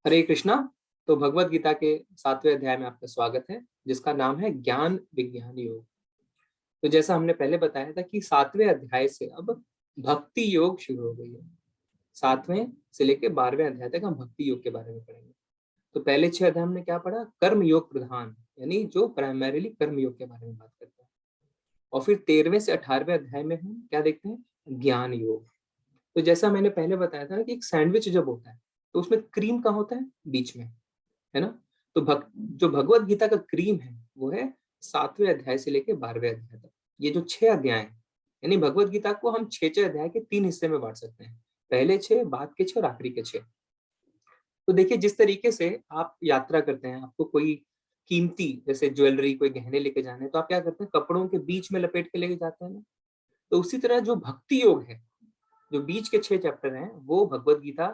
हरे कृष्णा। तो भगवत गीता के 7वें अध्याय में आपका स्वागत है, जिसका नाम है ज्ञान विज्ञान योग। तो जैसा हमने पहले बताया था कि 7वें अध्याय से अब भक्ति योग शुरू हो गई है। 7वें से लेकर 12वें अध्याय तक हम भक्ति योग के बारे में पढ़ेंगे। तो पहले 6 अध्याय हमने क्या पढ़ा? कर्म योग प्रधान, यानी जो प्राइमरीली कर्म योग के बारे में बात करता है। और फिर 13वें से 18वें अध्याय में हम क्या देखते हैं? ज्ञान योग। तो जैसा मैंने पहले बताया था ना कि एक सैंडविच जब होता है तो उसमें क्रीम कहाँ होता है? बीच में, है ना। तो जो भगवत गीता का क्रीम है वो है 7वें अध्याय से लेकर 12वें अध्याय तक। ये जो 6 अध्याय हैं, यानी भगवत गीता को हम 6 अध्याय के 3 हिस्से में बांट सकते हैं, पहले 6, बाद के 6 और आखिरी के 6। तो देखिए, जिस तरीके से आप यात्रा करते हैं, आपको कोई कीमती जैसे ज्वेलरी, कोई गहने लेके जाने हैं, तो आप क्या करते हैं? कपड़ों के बीच में लपेट के लेके जाते हैं ना। तो उसी तरह जो भक्ति योग है, जो बीच के 6 चैप्टर हैं, वो भगवत गीता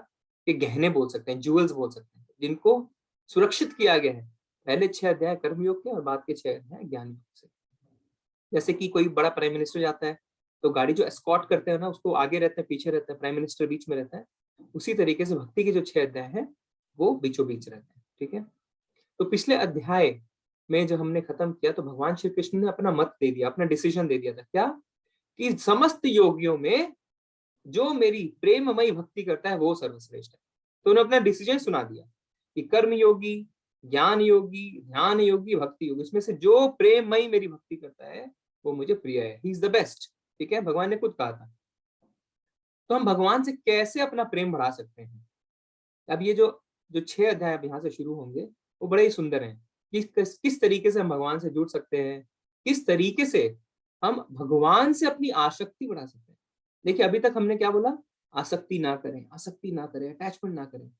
के गहने बोल सकते हैं, ज्वेल्स बोल सकते हैं, जिनको सुरक्षित किया गया है पहले 6 अध्याय कर्मयोग के और बाद के 6 अध्याय ज्ञान योग से। जैसे कि कोई बड़ा प्राइम मिनिस्टर जाता है तो गाड़ी जो एस्कॉर्ट करते हैं ना, उसको आगे रहते हैं, पीछे रहता है, प्राइम मिनिस्टर बीच में रहता है। उसी तरीके से भक्ति के जो 6 अध्याय हैं वो बीचों बीच रहते हैं। ठीक है। तो पिछले अध्याय में जो हमने खत्म किया, तो भगवान श्री कृष्ण ने अपना मत दे दिया, अपना डिसीजन दे दिया था। क्या? कि समस्त योगियों में जो मेरी प्रेममयी भक्ति करता है वो सर्वश्रेष्ठ है। तो उन्होंने अपना डिसीजन सुना दिया कि कर्म योगी, ज्ञान योगी, ध्यान योगी, भक्ति योगी, इसमें से जो प्रेममयी मेरी भक्ति करता है वो मुझे प्रिय है, ही इज द बेस्ट। ठीक है, भगवान ने खुद कहा था। तो हम भगवान से कैसे अपना प्रेम बढ़ा सकते हैं? अब ये जो जो 6 अध्याय अब यहाँ से शुरू होंगे वो बड़े ही सुंदर हैं। किस तरीके से हम भगवान से जुड़ सकते हैं, किस तरीके से हम भगवान से अपनी आसक्ति बढ़ा सकते हैं। देखिए, अभी तक हमने क्या बोला? आसक्ति ना करें, आसक्ति ना करें, अटैचमेंट ना करें।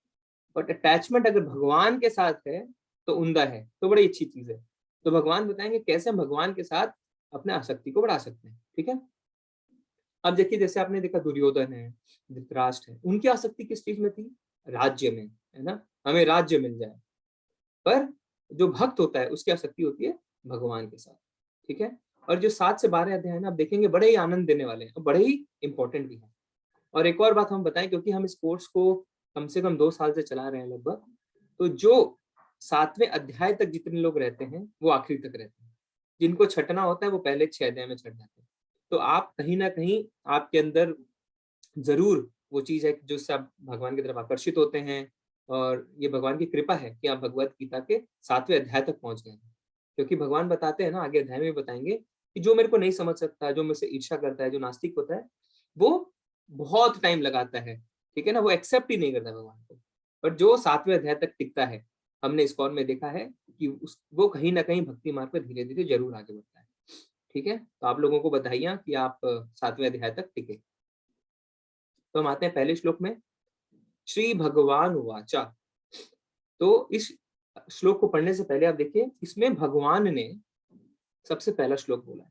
बट अटैचमेंट अगर भगवान के साथ है तो उम्दा है, तो बड़ी अच्छी चीज है। तो भगवान बताएंगे कैसे हम भगवान के साथ अपने आसक्ति को बढ़ा सकते हैं। ठीक है। अब देखिए, जैसे आपने देखा दुर्योधन है, धृतराष्ट्र है, उनकी आसक्ति किस चीज में थी? राज्य में, है ना। हमें राज्य मिल जाए। पर जो भक्त होता है उसकी आसक्ति होती है भगवान के साथ। ठीक है। और जो 7 से 12 अध्याय है ना, आप देखेंगे बड़े ही आनंद देने वाले हैं और बड़े ही इंपॉर्टेंट भी हैं। और एक और बात हम बताएं, क्योंकि हम इस कोर्स को कम से कम 2 साल से चला रहे हैं लगभग, तो जो 7वें अध्याय तक जितने लोग रहते हैं वो आखिरी तक रहते हैं। जिनको छटना होता है वो पहले 6 अध्याय में छट जाते हैं। तो आप कहीं ना कहीं आपके अंदर जरूर वो चीज है जो उससे आप भगवान की तरफ आकर्षित होते हैं। और ये भगवान की कृपा है कि आप भगवत गीता के 7वें अध्याय तक पहुंच गए हैं। क्योंकि भगवान बताते हैं ना, आगे अध्याय में बताएंगे कि जो मेरे को नहीं समझ सकता, जो मुझसे ईर्ष्या करता है, जो नास्तिक होता है, वो बहुत टाइम लगाता है। ठीक है ना, वो एक्सेप्ट ही नहीं करता भगवान को। पर जो 7वें अध्याय तक टिकता है, हमने इस कौन में देखा है कि वो कहीं ना कहीं भक्ति मार्ग पर धीरे धीरे जरूर आगे बढ़ता है। ठीक है। तो आप लोगों को बधाइयां कि आप 7वें अध्याय तक टिके। तो हम आते हैं पहले श्लोक में। श्री भगवान वाचा। तो इस श्लोक को पढ़ने से पहले आप देखिए, इसमें भगवान ने सबसे पहला श्लोक बोला है।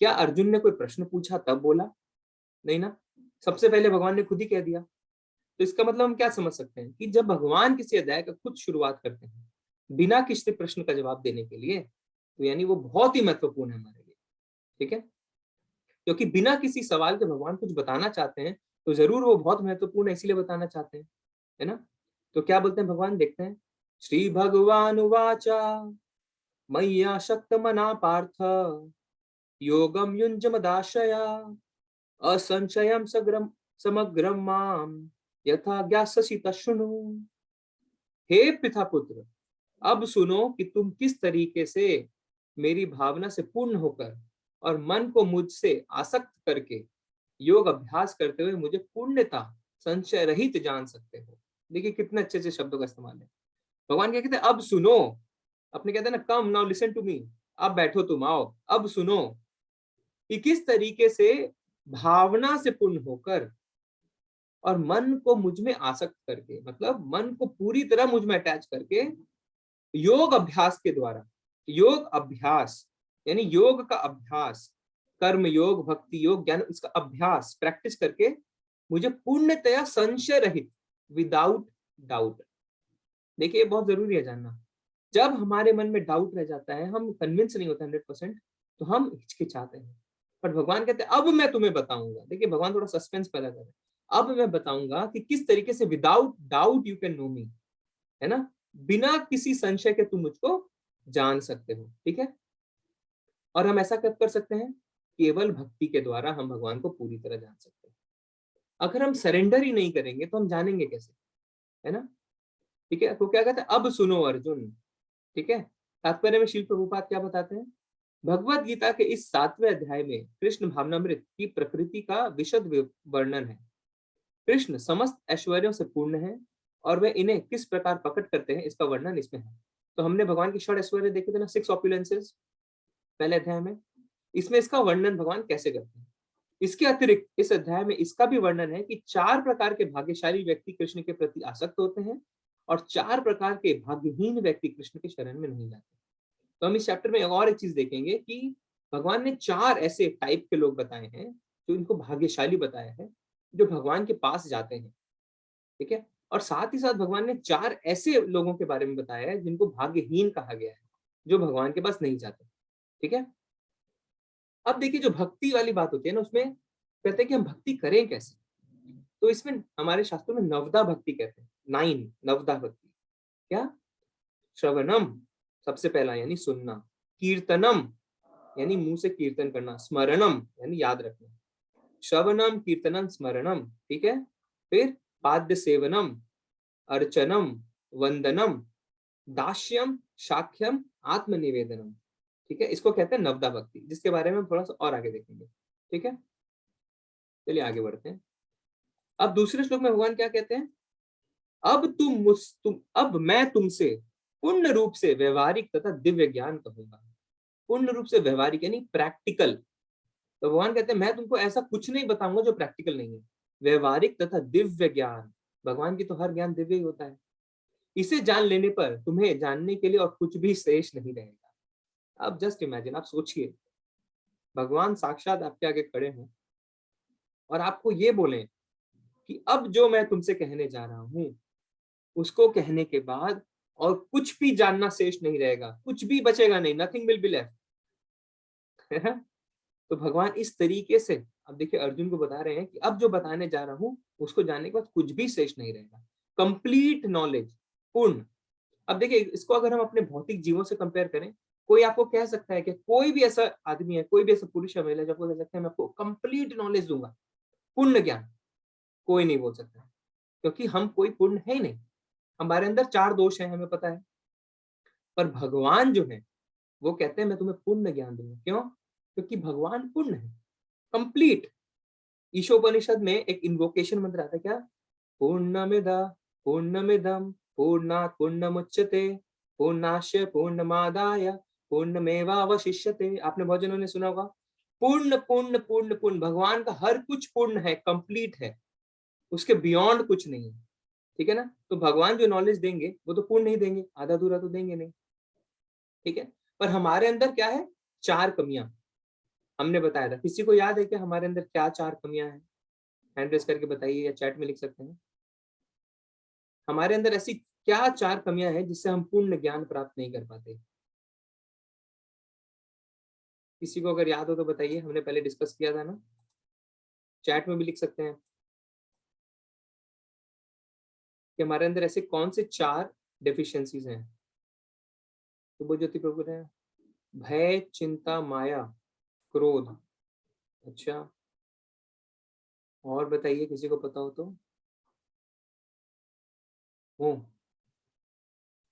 क्या अर्जुन ने कोई प्रश्न पूछा तब बोला? नहीं ना, सबसे पहले भगवान ने खुद ही कह दिया। तो इसका मतलब हम क्या समझ सकते हैं कि जब भगवान किसी अध्याय का खुद शुरुआत करते हैं बिना किसी प्रश्न का जवाब देने के लिए, तो यानी वो बहुत ही महत्वपूर्ण है हमारे लिए। ठीक है। क्योंकि बिना किसी सवाल के भगवान कुछ बताना चाहते हैं तो जरूर वो बहुत महत्वपूर्ण है, इसीलिए बताना चाहते हैं, है ना। तो क्या बोलते हैं भगवान, देखते हैं। श्री भगवान उवाचा मय्या शक्त मना पार्थ योगम युञ्जमदाशया असंशयम सग्रम समग्रम माम यथा ज्ञास्यसि तशृणु। हे पिता पुत्र, अब सुनो कि तुम किस तरीके से मेरी भावना से पूर्ण होकर और मन को मुझसे आसक्त करके योग अभ्यास करते हुए मुझे पूर्णता संशय रहित जान सकते हो। देखिए कितने अच्छे अच्छे शब्दों का इस्तेमाल है। भगवान क्या कहते हैं? अब सुनो। अपने कहते हैं ना, come now listen to me, अब बैठो तुम, आओ अब सुनो कि किस तरीके से भावना से पूर्ण होकर और मन को मुझ में आसक्त करके, मतलब मन को पूरी तरह मुझ में अटैच करके योग अभ्यास के द्वारा, योग अभ्यास यानी योग का अभ्यास, कर्म योग, भक्ति योग, ज्ञान, इसका अभ्यास प्रैक्टिस करके मुझे पूर्णतया संशय रहित, विदाउट डाउट। देखिए बहुत जरूरी है जानना, जब हमारे मन में डाउट रह जाता है, हम कन्विंस नहीं होते 100%, तो हम हिचकिचाते हैं। पर भगवान कहते हैं अब मैं तुम्हें बताऊंगा। देखिए भगवान थोड़ा सस्पेंस पैदा कर रहे हैं। अब मैं बताऊंगा कि किस तरीके से without doubt you can know me, है ना, बिना किसी संशय के तुम मुझको जान सकते हो, ठीक है। और हम ऐसा कब कर सकते हैं? केवल भक्ति के द्वारा हम भगवान को पूरी तरह जान सकते हैं। अगर हम सरेंडर ही नहीं करेंगे तो हम जानेंगे कैसे, है ना। ठीक है, तो क्या कहते हैं, अब सुनो अर्जुन, ठीक है। तात्पर्य में श्रील प्रभुपाद क्या बताते हैं? भगवत गीता के इस 7वें अध्याय में कृष्ण भावनामृत की प्रकृति का विशद वर्णन है। कृष्ण समस्त ऐश्वर्यों से पूर्ण है और वे इन्हें किस प्रकार प्रकट करते हैं इसका वर्णन इसमें है। तो हमने भगवान की षड ऐश्वर्य देखे थे ना, 6 ऑपुलेंसेस पहले अध्याय में। इसमें इसका वर्णन भगवान कैसे करते हैं। इसके अतिरिक्त इस अध्याय में इसका भी वर्णन है कि 4 प्रकार के भाग्यशाली व्यक्ति कृष्ण के प्रति आसक्त होते हैं और 4 प्रकार के भाग्यहीन व्यक्ति कृष्ण के शरण में नहीं जाते। तो हम इस चैप्टर में और एक चीज देखेंगे कि भगवान ने 4 ऐसे टाइप के लोग बताए हैं जो इनको भाग्यशाली बताया है, जो भगवान के पास जाते हैं, ठीक है। और साथ ही साथ भगवान ने 4 ऐसे लोगों के बारे में बताया है जिनको भाग्यहीन कहा गया है, जो भगवान के पास नहीं जाते, ठीक है। अब देखिए, जो भक्ति वाली बात होती है ना, उसमें कहते हैं कि हम भक्ति करें कैसे। तो इसमें हमारे शास्त्रों में नवदा भक्ति कहते हैं, 9 नवदा भक्ति। क्या? श्रवणम सबसे पहला यानी सुनना, कीर्तनम यानी मुंह से कीर्तन करना, स्मरणम यानी याद रखना, श्रवणम कीर्तनम स्मरणम, ठीक है। फिर पाद्य सेवनम, अर्चनम, वंदनम, दास्यम, शाख्यम, आत्मनिवेदनम, ठीक है। इसको कहते हैं नवदा भक्ति, जिसके बारे में हम थोड़ा सा और आगे देखेंगे, ठीक है। चलिए आगे बढ़ते हैं। अब दूसरे श्लोक में भगवान क्या कहते हैं? अब मैं तुमसे पूर्ण रूप से व्यवहारिक तथा दिव्य ज्ञान कहूंगा। पूर्ण रूप से व्यवहारिक यानी प्रैक्टिकल। तो भगवान कहते हैं मैं तुमको ऐसा कुछ नहीं बताऊंगा जो प्रैक्टिकल नहीं है। व्यवहारिक तथा दिव्य ज्ञान, भगवान की तो हर ज्ञान दिव्य ही होता है। इसे जान लेने पर तुम्हें जानने के लिए और कुछ भी शेष नहीं रहेगा। अब जस्ट इमेजिन, आप सोचिए, भगवान साक्षात आपके आगे खड़े हों और आपको ये बोले कि अब जो मैं तुमसे कहने जा रहा हूं उसको कहने के बाद और कुछ भी जानना शेष नहीं रहेगा, कुछ भी बचेगा नहीं, नथिंग विल बी लेफ्ट। तो भगवान इस तरीके से, अब देखिए, अर्जुन को बता रहे हैं कि अब जो बताने जा रहा हूं उसको जानने के बाद कुछ भी शेष नहीं रहेगा, कंप्लीट नॉलेज, पूर्ण। अब देखिए, इसको अगर हम अपने भौतिक जीवों से कंपेयर करें, कोई आपको कह सकता है कि कोई भी ऐसा आदमी है, कोई भी ऐसा पुरुष या महिला जो आपको कह सकता है मैं आपको कंप्लीट नॉलेज दूंगा, पूर्ण ज्ञान? कोई नहीं बोल सकता, क्योंकि हम कोई पूर्ण है ही नहीं। हमारे अंदर 4 दोष हैं, हमें पता है। पर भगवान जो है वो कहते हैं मैं तुम्हें पूर्ण ज्ञान दूंगा। क्यों? क्योंकि भगवान पूर्ण है, कंप्लीट। ईशोपनिषद में एक इन्वोकेशन मंत्र आता है, क्या? पूर्णमिदा पूर्णमिदम पूर्णात् पूर्णमुच्यते पूर्णास्य पूर्णमादाय पूर्णमेवावशिष्यते। आपने बहुत जनों ने सुना होगा, पूर्ण पूर्ण पूर्ण पूर्ण। भगवान का हर कुछ पूर्ण है, कंप्लीट है, उसके बियॉन्ड कुछ नहीं है, ठीक है ना। तो भगवान जो नॉलेज देंगे वो तो पूर्ण नहीं देंगे, आधा अधूरा तो देंगे नहीं, ठीक है। पर हमारे अंदर क्या है? 4 कमियां हमने बताया था। किसी को याद है कि हमारे अंदर क्या 4 कमियां हैं? हैंड रेस करके बताइए या चैट में लिख सकते हैं। हमारे अंदर ऐसी क्या 4 कमियां हैं जिससे हम पूर्ण ज्ञान प्राप्त नहीं कर पाते? किसी को अगर याद हो तो बताइए, हमने पहले डिस्कस किया था ना, चैट में भी लिख सकते हैं कि हमारे अंदर ऐसे कौन से 4 डेफिशिएंसीज हैं। सुबोज्योति प्रभु ने, भय, चिंता, माया, क्रोध। अच्छा, और बताइए किसी को पता हो तो। हो,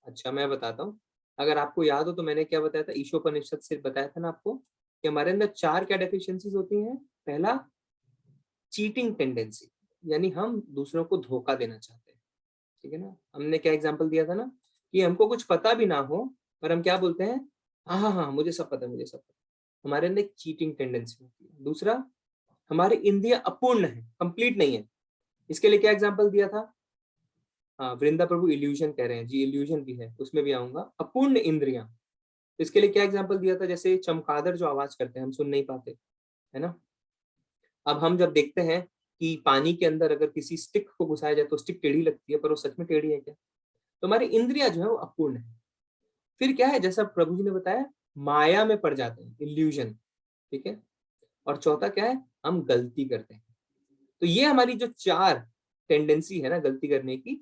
अच्छा मैं बताता हूँ। अगर आपको याद हो तो मैंने क्या बताया था, ईशोपनिषद से बताया था ना आपको कि हमारे अंदर 4 क्या डेफिशिएंसीज होती हैं। पहला, चीटिंग टेंडेंसी, यानी हम दूसरों को धोखा देना चाहते हैं, ठीक है ना। हमने क्या एग्जांपल दिया था ना कि हमको कुछ पता भी ना हो पर हम क्या बोलते हैं, हाँ हाँ हाँ मुझे सब पता है, मुझे सब पता है। हमारे अंदर एक चीटिंग टेंडेंसी होती है। दूसरा, हमारी इंद्रियां अपूर्ण है, कंप्लीट नहीं है। इसके लिए क्या एग्जांपल दिया था? हाँ, वृंदा प्रभु इल्यूजन कह रहे हैं जी, इल्यूजन भी है, उसमें भी आऊंगा। अपूर्ण इंद्रियां, इसके लिए क्या एग्जांपल दिया था? जैसे चमगादड़ जो आवाज करते हैं, हम सुन नहीं पाते, है ना। अब हम जब देखते हैं कि पानी के अंदर अगर किसी स्टिक को घुसाया जाए तो स्टिक टेढ़ी लगती है, पर वो सच में टेढ़ी है क्या? तो हमारी इंद्रियां जो है वो अपूर्ण है। फिर क्या है, जैसा प्रभु जी ने बताया, माया में पड़ जाते हैं, इल्यूजन, ठीक है। और चौथा क्या है, हम गलती करते हैं। तो ये हमारी जो 4 टेंडेंसी है ना गलती करने की,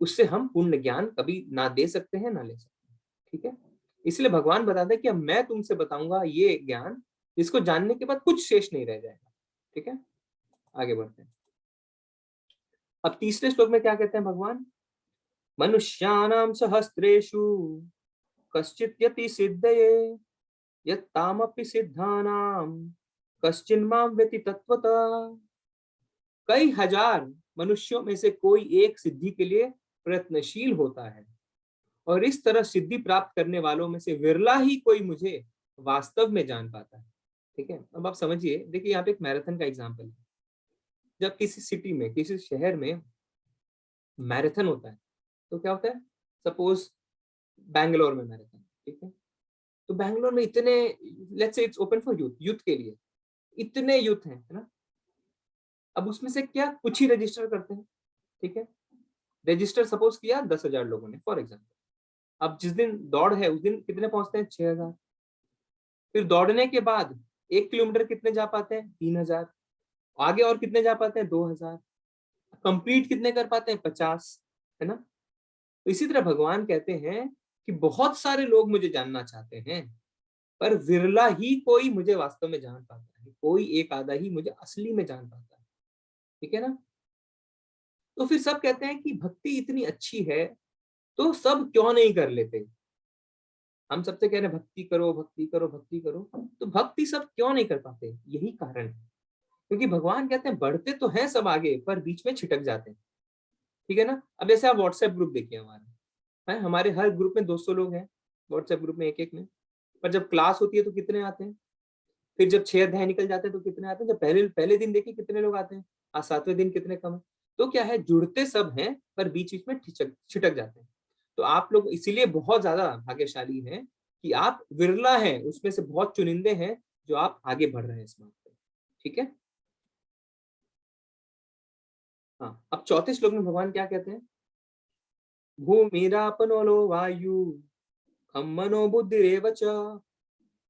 उससे हम पूर्ण ज्ञान कभी ना दे सकते हैं ना ले सकते हैं। ठीक है, इसलिए भगवान बताते हैं कि अब मैं तुमसे बताऊंगा ये ज्ञान जिसको जानने के बाद कुछ शेष नहीं रह जाएगा। ठीक है, आगे बढ़ते हैं। अब तीसरे श्लोक में क्या कहते हैं भगवान? मनुष्याणाम सहस्रेषु कश्चित् यति सिद्धये यत्तामपि सिद्धानाम कश्चिन्मां व्यति तत्वतः। कई हजार मनुष्यों में से कोई एक सिद्धि के लिए प्रयत्नशील होता है और इस तरह सिद्धि प्राप्त करने वालों में से विरला ही कोई मुझे वास्तव में जान पाता है। ठीक है, अब आप समझिए, देखिए यहाँ पे एक मैराथन का एग्जांपल है। जब किसी सिटी में, किसी शहर में मैराथन होता है तो क्या होता है? सपोज बैंगलोर में मैराथन, ठीक है, तो बैंगलोर में इतने, let's say it's open for youth, youth के लिए इतने यूथ हैं, है ना। अब उसमें से क्या कुछ ही रजिस्टर करते हैं, ठीक है, रजिस्टर सपोज किया 10,000 लोगों ने फॉर एग्जाम्पल। अब जिस दिन दौड़ है उस दिन कितने पहुंचते हैं? 6,000। फिर दौड़ने के बाद 1 किलोमीटर कितने जा पाते हैं? 3,000। आगे और कितने जा पाते हैं? 2,000। कंप्लीट कितने कर पाते हैं? 50, है ना। तो इसी तरह भगवान कहते हैं कि बहुत सारे लोग मुझे जानना चाहते हैं पर विरला ही कोई मुझे वास्तव में जान पाता है, कोई एक आधा ही मुझे असली में जान पाता है। ठीक है ना। तो फिर सब कहते हैं कि भक्ति इतनी अच्छी है तो सब क्यों नहीं कर लेते? हम सबसे कह रहे हैं भक्ति करो, भक्ति करो, भक्ति करो, तो भक्ति सब क्यों नहीं कर पाते? यही कारण है क्योंकि भगवान कहते हैं बढ़ते तो हैं सब आगे पर बीच में छिटक जाते हैं। ठीक है ना। अब जैसे आप व्हाट्सएप ग्रुप देखिए, हमारा है, हमारे हर ग्रुप में 200 लोग हैं, व्हाट्सएप ग्रुप में एक एक में। पर जब क्लास होती है तो कितने आते हैं? फिर जब 6 अध्याय निकल जाते हैं तो कितने आते हैं? जब पहले पहले दिन देखिए कितने लोग आते हैं, आज 7वें दिन कितने कम है। तो क्या है, जुड़ते सब हैं पर बीच बीच में छिटक जाते हैं। तो आप लोग इसीलिए बहुत ज्यादा भाग्यशाली हैं कि आप विरला हैं, उसमें से बहुत चुनिंदे हैं जो आप आगे बढ़ रहे हैं इस बात पे। ठीक है। हाँ, अब चौथे श्लोक में भगवान क्या कहते हैं? भूमिरापनो वायु खम मनो बुद्धिरेव च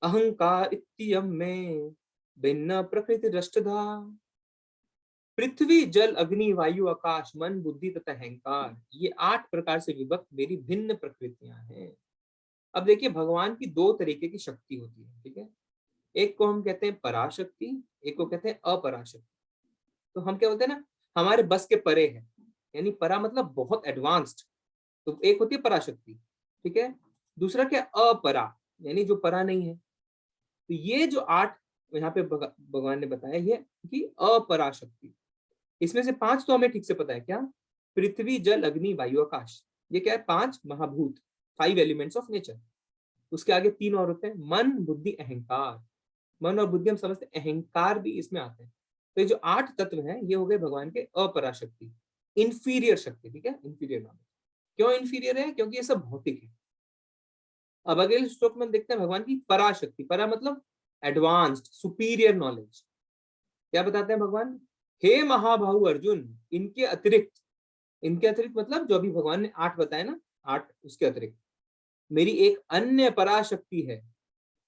अहंकार इत्ययं में भिन्न प्रकृति दृष्टधा। पृथ्वी जल अग्नि वायु आकाश मन बुद्धि तथा अहंकार, ये 8 प्रकार से विभक्त मेरी भिन्न प्रकृतियां हैं। अब देखिए भगवान की 2 तरीके की शक्ति होती है। ठीक है, एक को हम कहते हैं पराशक्ति, एक को कहते हैं अपराशक्ति। तो हम क्या बोलते हैं ना, हमारे बस के परे है, यानी परा मतलब बहुत एडवांस्ड। तो एक होती है पराशक्ति, ठीक है। दूसरा क्या? अपरा, यानी जो परा नहीं है। तो ये जो 8 यहाँ पे भगवान ने बताया ये कि अपराशक्ति, इसमें से 5 तो हमें ठीक से पता है क्या? पृथ्वी जल अग्नि वायु आकाश, ये क्या है? 5 महाभूत, 5 एलिमेंट्स ऑफ नेचर। उसके आगे 3 और होते हैं, मन बुद्धि अहंकार। मन और बुद्धि हम समझते हैं, अहंकार भी इसमें आते हैं। तो ये जो 8 तत्व हैं ये हो गए भगवान के अपराशक्ति, इंफीरियर शक्ति। ठीक है, इंफीरियर नॉलेज। क्यों इंफीरियर है? क्योंकि ये सब भौतिक है। अब अगले श्लोक में देखते हैं भगवान की पराशक्ति। परा मतलब एडवांस्ड, सुपीरियर नॉलेज। क्या बताते हैं भगवान? हे महाबाहु अर्जुन, इनके अतिरिक्त मतलब जो अभी भगवान ने 8 बताए ना, 8 उसके अतिरिक्त मेरी एक अन्य पराशक्ति है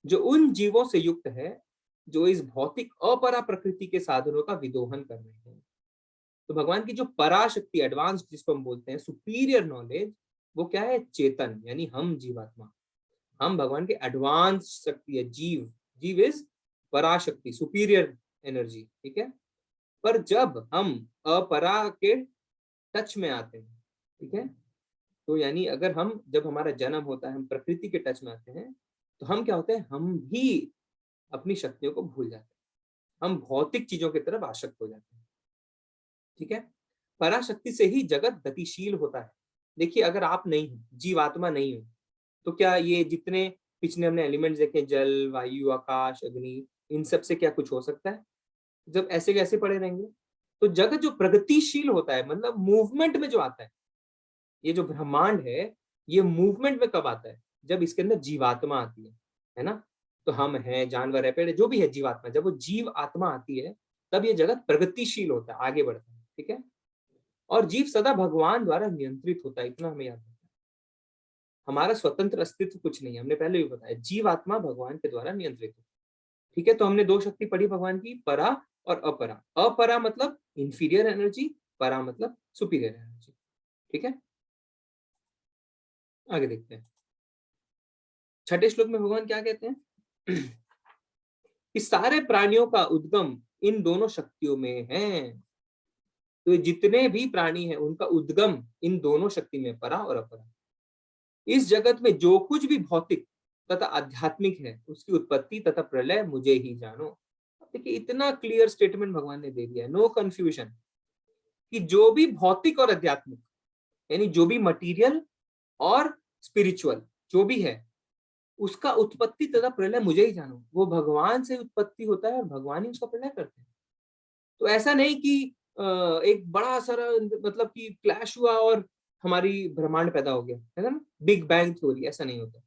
जो उन जीवों से युक्त है जो इस भौतिक अपरा प्रकृति के साधनों का विदोहन कर रहे हैं। तो भगवान की जो पराशक्ति, एडवांस जिसको हम बोलते हैं सुपीरियर नॉलेज, वो क्या है? चेतन, यानी हम जीवात्मा, हम भगवान के एडवांस शक्ति है। जीव, जीव इज पराशक्ति, सुपीरियर एनर्जी। ठीक है। पर जब हम अपरा के टच में आते हैं, ठीक है, तो यानी अगर हम, जब हमारा जन्म होता है, हम प्रकृति के टच में आते हैं, तो हम क्या होते हैं? हम भी अपनी शक्तियों को भूल जाते हैं, हम भौतिक चीजों की तरफ आसक्त हो जाते हैं। ठीक है। पराशक्ति से ही जगत गतिशील होता है। देखिए अगर आप नहीं हो, जीवात्मा नहीं हो, तो क्या ये जितने पिछले हमने एलिमेंट्स देखे, जल वायु आकाश अग्नि, इन सब से क्या कुछ हो सकता है? जब ऐसे कैसे पड़े रहेंगे? तो जगत जो प्रगतिशील होता है, मतलब मूवमेंट में जो आता है, ये जो ब्रह्मांड है ये मूवमेंट में कब आता है? जब इसके अंदर जीवात्मा आती है ना। तो हम हैं, जानवर है, पेड़, जो भी है जीवात्मा, जब वो जीव आत्मा आती है तब ये जगत प्रगतिशील होता है, आगे बढ़ता है। ठीक है। और जीव सदा भगवान द्वारा नियंत्रित होता है, इतना हमें याद रखना है। हमारा स्वतंत्र अस्तित्व कुछ नहीं है, हमने पहले भी बताया, जीव आत्मा भगवान के द्वारा नियंत्रित है। ठीक है। तो हमने 2 शक्ति पढ़ी भगवान की, परा और अपरा। अपरा मतलब इंफीरियर एनर्जी, परा मतलब सुपीरियर एनर्जी। ठीक है, आगे देखते हैं। छठे श्लोक में भगवान क्या कहते हैं कि सारे प्राणियों का उद्गम इन दोनों शक्तियों में है। तो जितने भी प्राणी हैं उनका उद्गम इन दोनों शक्ति में, परा और अपरा। इस जगत में जो कुछ भी भौतिक तथा आध्यात्मिक है उसकी उत्पत्ति तथा प्रलय मुझे ही जानो। देखिए इतना क्लियर स्टेटमेंट भगवान ने दे दिया है, नो कंफ्यूजन, कि जो भी भौतिक और आध्यात्मिक, यानी जो भी मटेरियल और स्पिरिचुअल जो भी है, उसका उत्पत्ति तथा प्रलय मुझे ही जानो। वो भगवान से उत्पत्ति होता है और भगवान ही उसका प्रलय करते हैं। तो ऐसा नहीं कि एक बड़ा सारा मतलब कि क्लैश हुआ और हमारी ब्रह्मांड पैदा हो गया, है ना, बिग बैंग थ्योरी, ऐसा नहीं होता।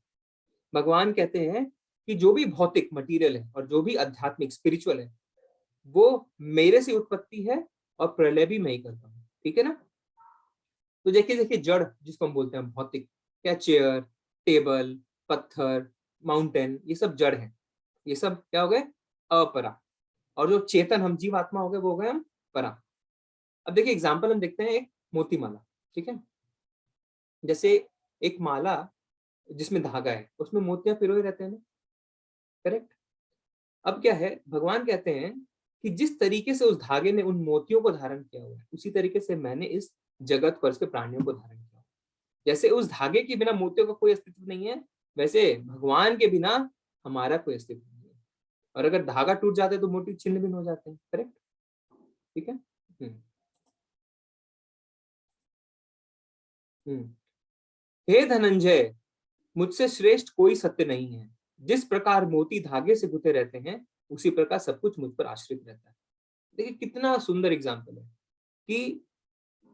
भगवान कहते हैं कि जो भी भौतिक मटेरियल है और जो भी आध्यात्मिक स्पिरिचुअल है वो मेरे से उत्पत्ति है और प्रलय भी मैं ही करता हूँ। ठीक है ना। तो देखिए देखिए जड़ जिसको हम बोलते हैं भौतिक, क्या चेयर, टेबल, पत्थर, माउंटेन, ये सब जड़ है। ये सब क्या हो गए, अपरा। और जो चेतन हम जीव आत्मा हो गए वो हो गए हम परा। अब देखिए एग्जाम्पल हम देखते हैं, एक मोती माला। ठीक है, जैसे एक माला जिसमें धागा है उसमें मोतियां पिरोए रहते हैं ना, करेक्ट। अब क्या है, भगवान कहते हैं कि जिस तरीके से उस धागे ने उन मोतियों को धारण किया हुआ है उसी तरीके से मैंने इस जगत पर इसके प्राणियों को धारण किया। जैसे उस धागे के बिना मोतियों का कोई अस्तित्व नहीं है, वैसे भगवान के बिना हमारा कोई अस्तित्व नहीं है। और अगर धागा टूट जाता है तो मोती छिन्न भिन्न हो जाते हैं, करेक्ट। ठीक है। हम्म। हे धनंजय, मुझसे श्रेष्ठ कोई सत्य नहीं है। जिस प्रकार मोती धागे से गुथे रहते हैं उसी प्रकार सब कुछ मुझ पर आश्रित रहता है। देखिए कितना सुंदर एग्जाम्पल है कि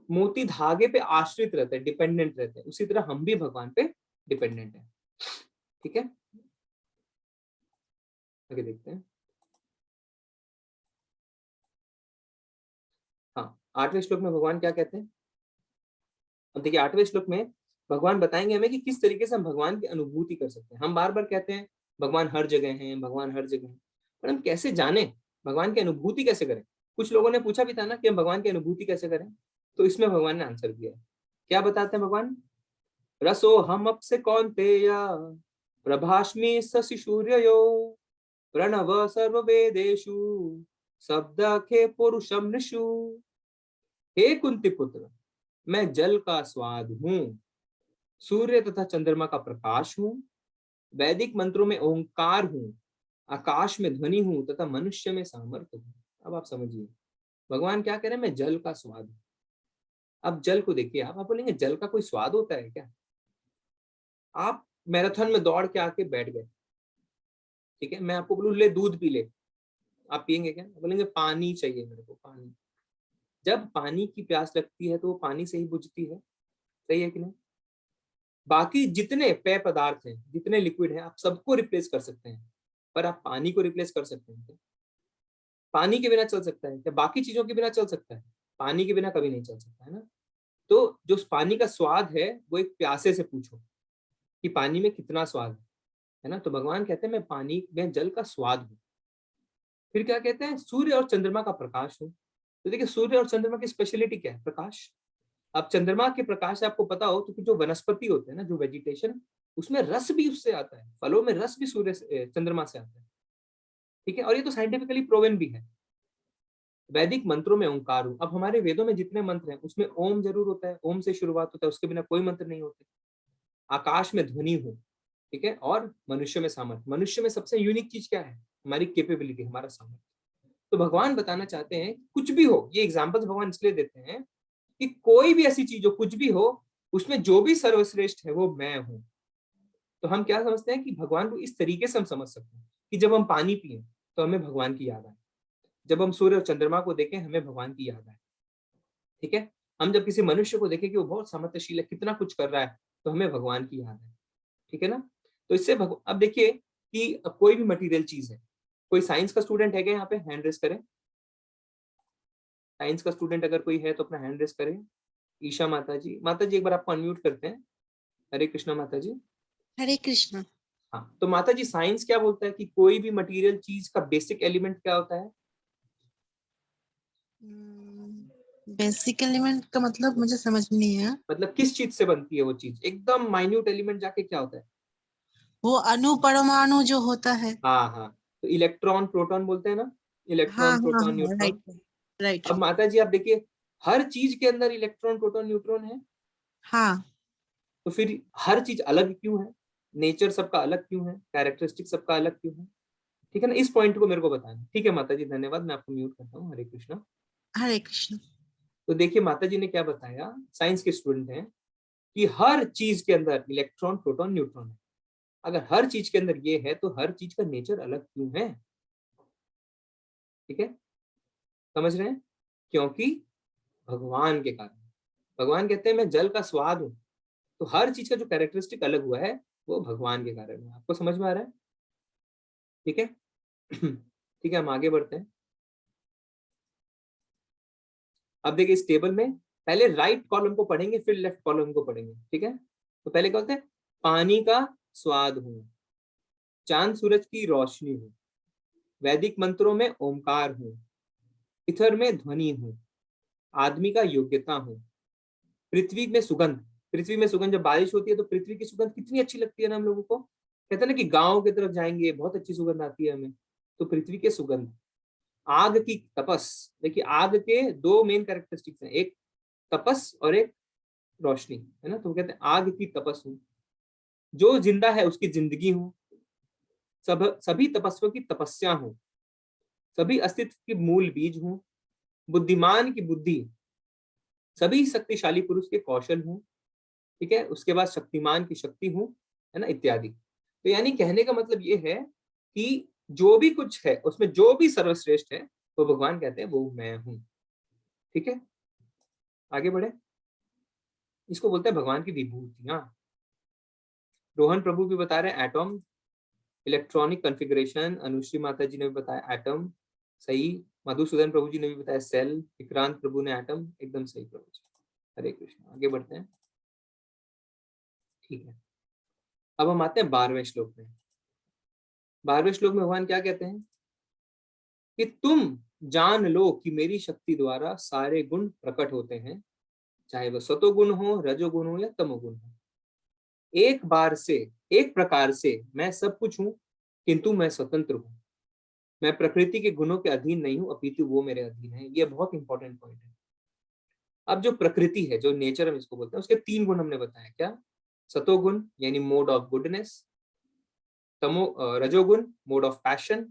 मोती धागे पे आश्रित रहते हैं, डिपेंडेंट रहते हैं, उसी तरह हम भी भगवान पे डिपेंडेंट है। ठीक है, आगे देखते हैं। हाँ, आठवें श्लोक में भगवान क्या कहते हैं। अब देखिए आठवें श्लोक में भगवान बताएंगे हमें कि किस तरीके से हम भगवान की अनुभूति कर सकते हैं। हम बार बार कहते हैं भगवान हर जगह है, भगवान हर जगह है, पर हम कैसे जाने, भगवान की अनुभूति कैसे करें। कुछ लोगों ने पूछा भी था ना कि हम भगवान की अनुभूति कैसे करें, तो इसमें भगवान ने आंसर दिया है। क्या बताते हैं भगवान, रसो हम अप से कौन्तेया प्रभास्मि शशि सूर्ययो प्रणव सर्ववेदेषु शब्दखे पुरुषम नृषु। हे कुंती पुत्र, मैं जल का स्वाद हूँ, सूर्य तथा चंद्रमा का प्रकाश हूँ, वैदिक मंत्रों में ओंकार हूँ, आकाश में ध्वनि हूँ तथा मनुष्य में सामर्थ्य हूँ। अब आप समझिए भगवान क्या कह रहे हैं, मैं जल का स्वाद हूँ। अब जल को देखिए, आप बोलेंगे जल का कोई स्वाद होता है क्या। आप मैराथन में दौड़ के आके बैठ गए, ठीक है, मैं आपको बोलूं ले दूध पी ले, आप पियेंगे क्या, बोलेंगे पानी चाहिए मेरे को, पानी। जब पानी की प्यास लगती है तो वो पानी से ही बुझती है, सही है कि नहीं। बाकी जितने पेय पदार्थ हैं, जितने लिक्विड हैं, आप सबको रिप्लेस कर सकते हैं, पर आप पानी को रिप्लेस कर सकते हैं क्या। पानी के बिना चल सकता है क्या, बाकी चीजों के बिना चल सकता है, पानी के बिना कभी नहीं चल सकता, है ना। तो जो पानी का स्वाद है वो एक प्यासे से पूछो कि पानी में कितना स्वाद है ना। तो भगवान कहते हैं मैं पानी में जल का स्वाद हूँ। फिर क्या कहते हैं, सूर्य और चंद्रमा का प्रकाश हूँ। तो देखिए सूर्य और चंद्रमा की स्पेशलिटी क्या है, प्रकाश। अब चंद्रमा के प्रकाश से आपको पता हो तो जो वनस्पति होते हैं ना, जो वेजिटेशन, उसमें रस भी उससे आता है, फलों में रस भी सूर्य से, चंद्रमा से आता है। ठीक है, और ये तो साइंटिफिकली प्रूवन भी है। वैदिक मंत्रों में ओंकार हूं। अब हमारे वेदों में जितने मंत्र हैं उसमें ओम जरूर होता है, ओम से शुरुआत होता है, उसके बिना कोई मंत्र नहीं होते। आकाश में ध्वनि हूँ, ठीक है, और मनुष्य में सामर्थ्य। मनुष्य में सबसे यूनिक चीज क्या है, हमारी कैपेबिलिटी, हमारा सामर्थ्य। तो भगवान बताना चाहते हैं कुछ भी हो, ये एग्जाम्पल्स भगवान इसलिए देते हैं कि कोई भी ऐसी चीज हो, कुछ भी हो, उसमें जो भी सर्वश्रेष्ठ है वो मैं हूं। तो हम क्या समझते हैं कि भगवान को इस तरीके से हम समझ सकते हैं कि जब हम पानी पिए तो हमें भगवान की याद आए, जब हम सूर्य और चंद्रमा को देखें हमें भगवान की याद आए। ठीक है, हम जब किसी मनुष्य को देखें कि वो बहुत सामर्थ्यशील है, कितना कुछ कर रहा है, तो हमें भगवान की याद आए। ठीक है ना। तो इससे अब देखिए कि अब कोई भी मटेरियल चीज है, कोई साइंस का स्टूडेंट है क्या यहाँ पे, हैंड रेस करें। साइंस का स्टूडेंट अगर कोई है तो अपना हैंड रेस करें। ईशा माता जी, माता जी एक बार आपको अनम्यूट करते हैं। हरे कृष्णा माता जी। हरे कृष्णा। हाँ, तो माता जी साइंस क्या बोलता है कि कोई भी मटेरियल चीज का बेसिक एलिमेंट क्या होता है, बेसिक एलिमेंट का मतलब मुझे समझ में नहीं आया। मतलब किस चीज से बनती है वो चीज, एकदम माइन्यूट एलिमेंट जाके क्या होता है? वो अणु परमाणु जो होता है। हाँ हाँ, तो इलेक्ट्रॉन प्रोटॉन बोलते हैं ना, हाँ इलेक्ट्रॉन हाँ प्रोटॉन हाँ, न्यूट्रॉन। राइट राइट अब राइट। माता जी आप देखिए, हर चीज के अंदर इलेक्ट्रॉन प्रोटॉन न्यूट्रॉन है, हाँ तो फिर हर चीज अलग क्यों है? नेचर सबका अलग क्यों है? कैरेक्टरिस्टिक सबका अलग क्यों है? ठीक है ना, इस पॉइंट को मेरे को बताना। ठीक है माता जी, धन्यवाद, मैं आपको म्यूट करता हूँ। हरे कृष्णा। हरे कृष्ण। तो देखिए माता जी ने क्या बताया, साइंस के स्टूडेंट हैं, कि हर चीज के अंदर इलेक्ट्रॉन प्रोटॉन न्यूट्रॉन है। अगर हर चीज के अंदर ये है तो हर चीज का नेचर अलग क्यों है? ठीक है, समझ रहे हैं? क्योंकि भगवान के कारण। भगवान कहते हैं मैं जल का स्वाद हूं, तो हर चीज का जो कैरेक्टरिस्टिक अलग हुआ है वो भगवान के कारण है। आपको समझ में आ रहा है? ठीक है। ठीक है, हम आगे बढ़ते हैं। अब देखिए इस टेबल में पहले राइट कॉलम को पढ़ेंगे फिर लेफ्ट कॉलम को पढ़ेंगे। ठीक है, तो पहले क्या होता है? पानी का स्वाद हूं, चांद सूरज की रोशनी हूं, वैदिक मंत्रों में ओमकार हूं, इथर में ध्वनि हूं, आदमी का योग्यता हूं, पृथ्वी में सुगंध। पृथ्वी में सुगंध, जब बारिश होती है तो पृथ्वी की सुगंध कितनी अच्छी लगती है ना हम लोगों को। कहते हैं ना कि गांव की तरफ जाएंगे बहुत अच्छी सुगंध आती है हमें, तो पृथ्वी के सुगंध। आग की तपस। देखिए आग के दो मेन कैरेक्टरिस्टिक्स हैं, एक तपस और एक रोशनी, है ना। तो कहते हैं आग की तपस हूं, जो जिंदा है उसकी जिंदगी हूं, सभी तपस्वियों की तपस्या हूं, सभी अस्तित्व की मूल बीज हूं, बुद्धिमान की बुद्धि, सभी शक्तिशाली पुरुष के कौशल हूं। ठीक है, उसके बाद शक्तिमान की शक्ति हूं, है ना, इत्यादि। तो यानी कहने का मतलब ये है कि जो भी कुछ है उसमें जो भी सर्वश्रेष्ठ है वो भगवान कहते हैं वो मैं हूं। ठीक है, आगे बढ़े। इसको बोलते हैं भगवान की विभूतियां। रोहन प्रभु भी बता रहे हैं एटॉम, इलेक्ट्रॉनिक कॉन्फ़िगरेशन। अनुश्री माता जी ने भी बताया एटम, सही। मधुसूदन प्रभु जी ने भी बताया सेल। विक्रांत प्रभु ने एटम, एकदम सही प्रभु जी। हरे कृष्ण, आगे बढ़ते हैं। ठीक है, अब हम आते हैं 12वें श्लोक में। 12वें श्लोक में भगवान क्या कहते हैं कि तुम जान लो कि मेरी शक्ति द्वारा सारे गुण प्रकट होते हैं, चाहे वह सतोगुण हो, रजोगुण हो या तमोगुण हो। एक बार से, एक प्रकार से मैं सब कुछ हूं, किंतु मैं स्वतंत्र हूं। मैं प्रकृति के गुणों के अधीन नहीं हूं, अपितु वो मेरे अधीन है। ये बहुत इंपॉर्टेंट पॉइंट है। अब जो प्रकृति है, जो नेचर हम इसको बोलते हैं, उसके तीन गुण हमने बताया। क्या? सतोगुण यानी मोड ऑफ गुडनेस, तमो रजोगुण मोड ऑफ पैशन,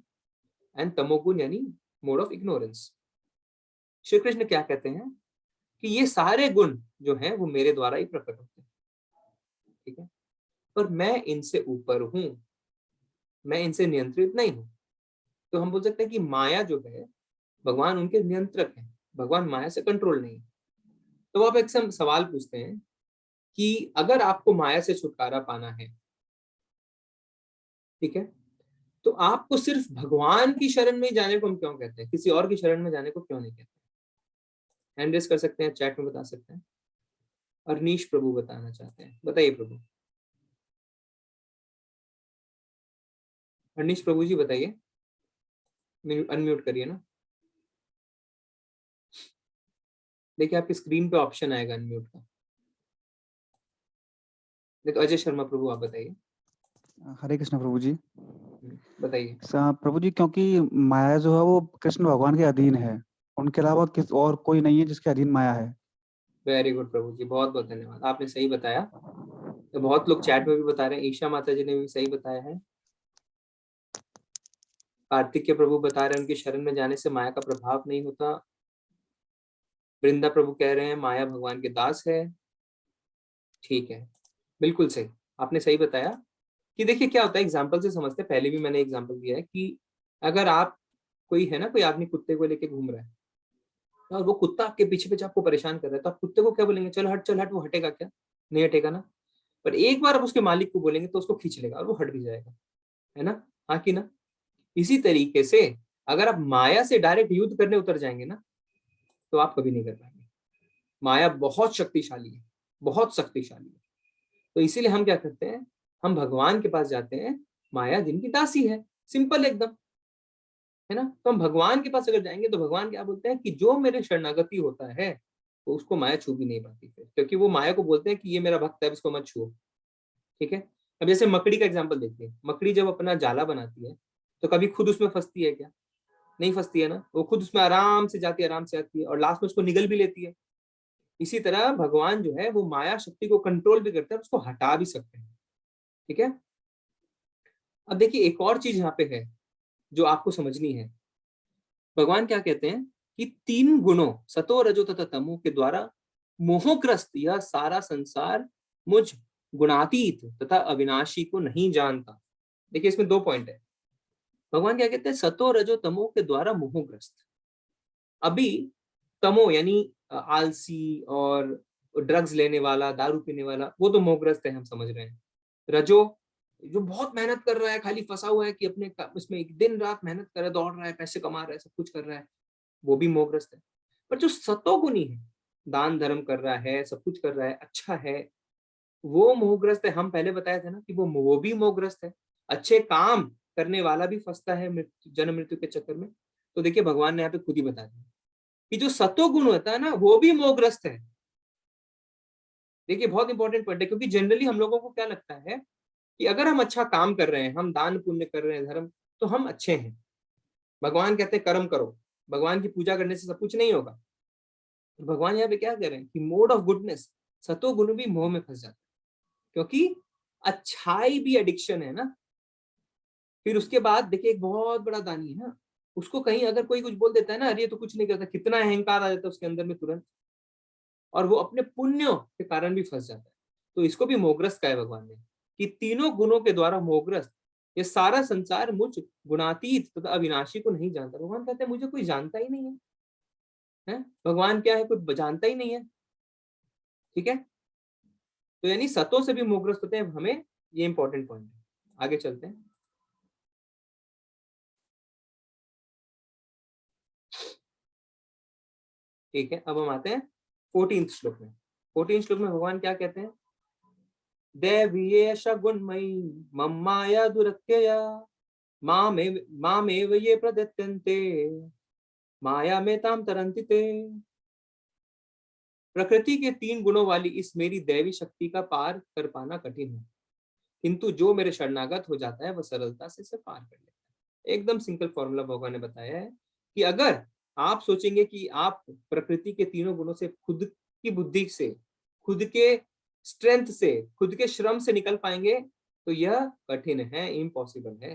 एंड तमोगुण यानी mode of ignorance. Shri Krishna क्या कहते हैं कि ये सारे गुण जो हैं वो मेरे द्वारा ही प्रकट होते हैं। ठीक है, पर मैं इनसे ऊपर हूं, मैं इनसे नियंत्रित नहीं हूं। तो हम बोल सकते हैं कि माया जो है, भगवान उनके नियंत्रक हैं, भगवान माया से कंट्रोल नहीं। तो आप एक सवाल पूछते हैं कि अगर आपको माया से छुटकारा पाना है, ठीक है, तो आपको सिर्फ भगवान की शरण में ही जाने को हम क्यों कहते हैं, किसी और की शरण में जाने को क्यों नहीं कहते? हैंड रेस कर सकते हैं, चैट में बता सकते हैं। अरनीश प्रभु बताना चाहते हैं, बताइए प्रभु। अरनीश प्रभु जी बताइए, अनम्यूट करिए ना। देखिए आपकी स्क्रीन पे ऑप्शन आएगा अनम्यूट का। देखो अजय शर्मा प्रभु आप बताइए। हरे कृष्ण प्रभु जी। बताइए। प्रभु जी, क्योंकि माया जो है वो कृष्ण भगवान के अधीन है, उनके अलावा किस और कोई नहीं है जिसके अधीन माया है। वेरी गुड प्रभु जी, बहुत बहुत धन्यवाद, आपने सही बताया। तो बहुत लोग चैट में भी बता रहे हैं, ईशा माता जी ने भी सही बताया है। कार्तिक के प्रभु बता रहे हैं उनकी शरण में जाने से माया का प्रभाव नहीं होता। वृंदा प्रभु कह रहे हैं माया भगवान के दास है। ठीक है, बिल्कुल सही, आपने सही बताया। कि देखिए क्या होता है, एग्जाम्पल से समझते हैं। पहले भी मैंने एग्जाम्पल दिया है कि अगर आप, कोई है ना, कोई आदमी कुत्ते को लेके घूम रहा है और वो कुत्ता आपके पीछे पीछे आपको परेशान कर रहा है, तो आप कुत्ते को क्या बोलेंगे? चल हट चल हट, वो हटेगा क्या? नहीं हटेगा ना। पर एक बार आप उसके मालिक को बोलेंगे तो उसको खींच लेगा और वो हट भी जाएगा, है ना। हाँ कि ना? इसी तरीके से अगर आप माया से डायरेक्ट युद्ध करने उतर जाएंगे ना, तो आप कभी नहीं कर पाएंगे। माया बहुत शक्तिशाली है, बहुत शक्तिशाली है। तो इसीलिए हम क्या करते हैं, हम भगवान के पास जाते हैं, माया जिनकी दासी है। सिंपल एकदम। है ना। तो हम भगवान के पास अगर जाएंगे तो भगवान क्या बोलते हैं कि जो मेरे शरणागति होता है तो उसको माया छू भी नहीं पाती फिर, क्योंकि वो माया को बोलते हैं कि ये मेरा भक्त है, इसको मत छुओ। ठीक है। अब जैसे मकड़ी का एग्जाम्पल देखते हैं, मकड़ी जब अपना जाला बनाती है तो कभी खुद उसमें फंसती है क्या? नहीं फंसती है ना, वो खुद उसमें आराम से जाती है, आराम से आती है, और लास्ट में उसको निगल भी लेती है। इसी तरह भगवान जो है वो माया शक्ति को कंट्रोल भी करते हैं, उसको हटा भी सकते हैं। ठीक है। अब देखिए एक और चीज यहाँ पे है जो आपको समझनी है। भगवान क्या कहते हैं कि 3 गुणों सतो रजो तथा तमो के द्वारा मोहग्रस्त यह सारा संसार मुझ गुणातीत तथा अविनाशी को नहीं जानता। देखिए इसमें 2 पॉइंट है। भगवान क्या कहते हैं, सतो रजो तमो के द्वारा मोहग्रस्त। अभी तमो यानी आलसी और ड्रग्स लेने वाला, दारू पीने वाला, वो तो मोहग्रस्त है, हम समझ रहे हैं। रजो जो बहुत मेहनत कर रहा है, खाली फंसा हुआ है कि अपने उसमें एक दिन रात मेहनत कर रहा है, दौड़ रहा है, पैसे कमा रहा है, सब कुछ कर रहा है, वो भी मोहग्रस्त है। पर जो सतोगुणी है, दान धर्म कर रहा है, सब कुछ कर रहा है, अच्छा है, वो मोहग्रस्त है। हम पहले बताया था ना कि वो भी मोहग्रस्त है। अच्छे काम करने वाला भी फंसता है जन्म मृत्यु के चक्कर में। तो देखिए भगवान ने यहाँ पे खुद ही बता दिया कि जो सतोगुण होता है ना वो भी मोहग्रस्त है। देखिए बहुत इंपॉर्टेंट पॉइंट है, क्योंकि जनरली हम लोगों को क्या लगता है कि अगर हम अच्छा काम कर रहे हैं, हम दान पुण्य कर रहे हैं, धर्म, तो हम अच्छे हैं। भगवान कहते हैं कर्म करो, भगवान की पूजा करने से सब कुछ नहीं होगा। तो भगवान यहाँ पे क्या कह रहे हैं कि मोड ऑफ गुडनेस, सतोगुण भी मोह में फंस जाता है, क्योंकि अच्छाई भी एडिक्शन है ना। फिर उसके बाद देखिए एक बहुत बड़ा दानी है ना, उसको कहीं अगर कोई कुछ बोल देता है ना, अरे ये तो कुछ नहीं करता, कितना अहंकार आ जाता है उसके अंदर में तुरंत, और वो अपने पुण्यों के कारण भी फंस जाता है। तो इसको भी मोहग्रस्त कहा है भगवान ने कि तीनों गुणों के द्वारा मोहग्रस्त ये सारा संसार मुझ गुणातीत तथा अविनाशी को नहीं जानता। भगवान कहते हैं मुझे कोई जानता ही नहीं है, है? भगवान क्या है, कोई जानता ही नहीं है। ठीक है। तो यानी सतों से भी मोहग्रस्त होते हैं हमें, ये इंपॉर्टेंट पॉइंट है। आगे चलते हैं। ठीक है, अब हम आते हैं 14th श्लोक में। 14th श्लोक में भगवान क्या कहते हैं, दैवीयेष गुणमयी मम माया दुरत्यया मामेव ये प्रदत्यन्ते माया में ताम तरन्ति ते। प्रकृति के 3 गुणों वाली इस मेरी दैवी शक्ति का पार कर पाना कठिन है, किंतु जो मेरे शरणागत हो जाता है वह सरलता से इसे पार कर लेता है। एकदम सिंपल फॉर्मूला भगवान ने बताया है कि अगर आप सोचेंगे कि आप प्रकृति के 3 गुणों से खुद की बुद्धि से, खुद के स्ट्रेंथ से, खुद के श्रम से निकल पाएंगे, तो यह कठिन है, इम्पॉसिबल है।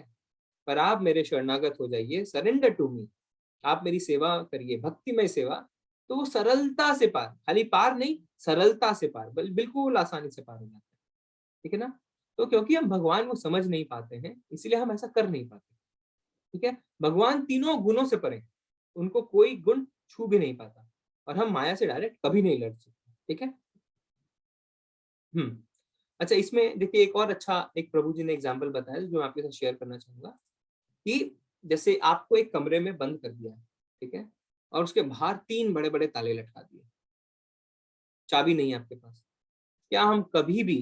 पर आप मेरे शरणागत हो जाइए, सरेंडर टू मी, आप मेरी सेवा करिए, भक्तिमय सेवा, तो वो सरलता से पार, खाली पार नहीं, सरलता से पार, बिल्कुल आसानी से पार हो जाता है। ठीक है ना। तो क्योंकि हम भगवान को समझ नहीं पाते हैं, इसलिए हम ऐसा कर नहीं पाते। ठीक है। भगवान तीनों गुणों से परे, उनको कोई गुण छू भी नहीं पाता, और हम माया से डायरेक्ट कभी नहीं लड़ सकते। ठीक है। अच्छा, इसमें देखिए एक और अच्छा एक प्रभु जी ने एग्जाम्पल बताया जो मैं आपके साथ शेयर करना चाहूंगा कि जैसे आपको एक कमरे में बंद कर दिया है, ठीक है, और उसके बाहर 3 बड़े बड़े ताले लटका दिए, चाबी नहीं है आपके पास। क्या हम कभी भी,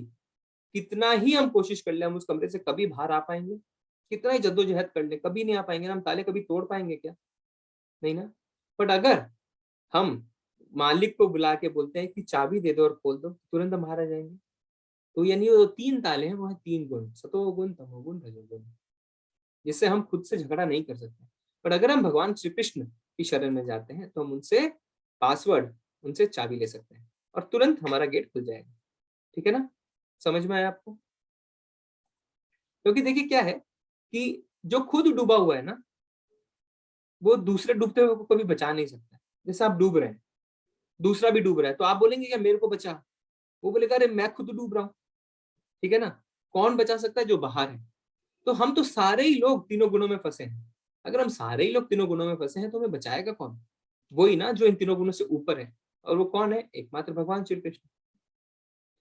कितना ही हम कोशिश कर ले, हम उस कमरे से कभी बाहर आ पाएंगे? कितना ही जद्दोजहद कर ले, कभी नहीं आ पाएंगे ना। हम ताले कभी तोड़ पाएंगे क्या? नहीं ना। बट अगर हम मालिक को बुला के बोलते हैं कि चाबी दे दो और खोल दो, तुरंत हम बाहर आ जाएंगे। तो यानी वो 3 ताले हैं, वो है 3 गुण, सतोगुण, तमोगुण, रजोगुण, जिससे हम खुद से झगड़ा नहीं कर सकते। पर अगर हम भगवान श्री कृष्ण की शरण में जाते हैं तो हम उनसे पासवर्ड, उनसे चाबी ले सकते हैं, और तुरंत हमारा गेट खुल जाएगा। ठीक है ना। समझ में आया आपको? क्योंकि देखिए क्या है कि जो खुद डूबा हुआ है ना, वो दूसरे डूबते हुए को कभी बचा नहीं सकता। जैसे आप डूब रहे हैं, दूसरा भी डूब रहा है, तो आप बोलेंगे क्या मेरे को बचा? वो बोलेगा अरे मैं खुद डूब रहा हूँ। ठीक है ना। कौन बचा सकता है? जो बाहर है। तो हम तो सारे ही लोग तीनों गुणों में फंसे हैं। अगर हम सारे ही लोग तीनों गुणों में फंसे हैं तो हमें बचाएगा कौन? वही ना जो इन तीनों गुणों से ऊपर है। और वो कौन है? एकमात्र भगवान श्री कृष्ण।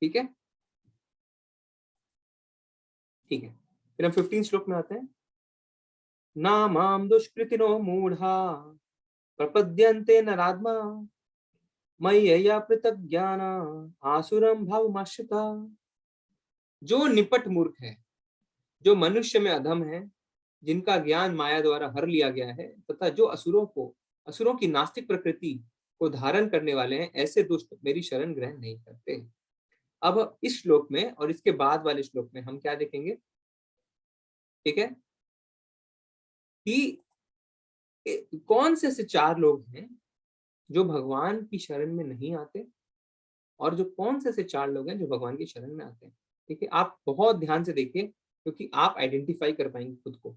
ठीक है। ठीक है, फिर हम 15 श्लोक में आते हैं। ना माम दुष्कृतिनो मूढ़ा प्रपद्यन्ते नरात्मा मय्यया पृथग्ज्ञाना आसुरं भावमाश्रिता। जो निपट मूर्ख है, जो मनुष्य में अधम है, जिनका ज्ञान माया द्वारा हर लिया गया है, तथा जो असुरों की नास्तिक प्रकृति को धारण करने वाले हैं, ऐसे दुष्ट मेरी शरण ग्रहण नहीं करते। अब इस श्लोक में और इसके बाद वाले श्लोक में हम क्या देखेंगे, ठीक है, कि कौन से ऐसे 4 लोग हैं जो भगवान की शरण में नहीं आते, और जो कौन से ऐसे 4 लोग हैं जो भगवान की शरण में आते हैं। ठीक है, आप बहुत ध्यान से देखिए, क्योंकि आप आइडेंटिफाई कर पाएंगे खुद को।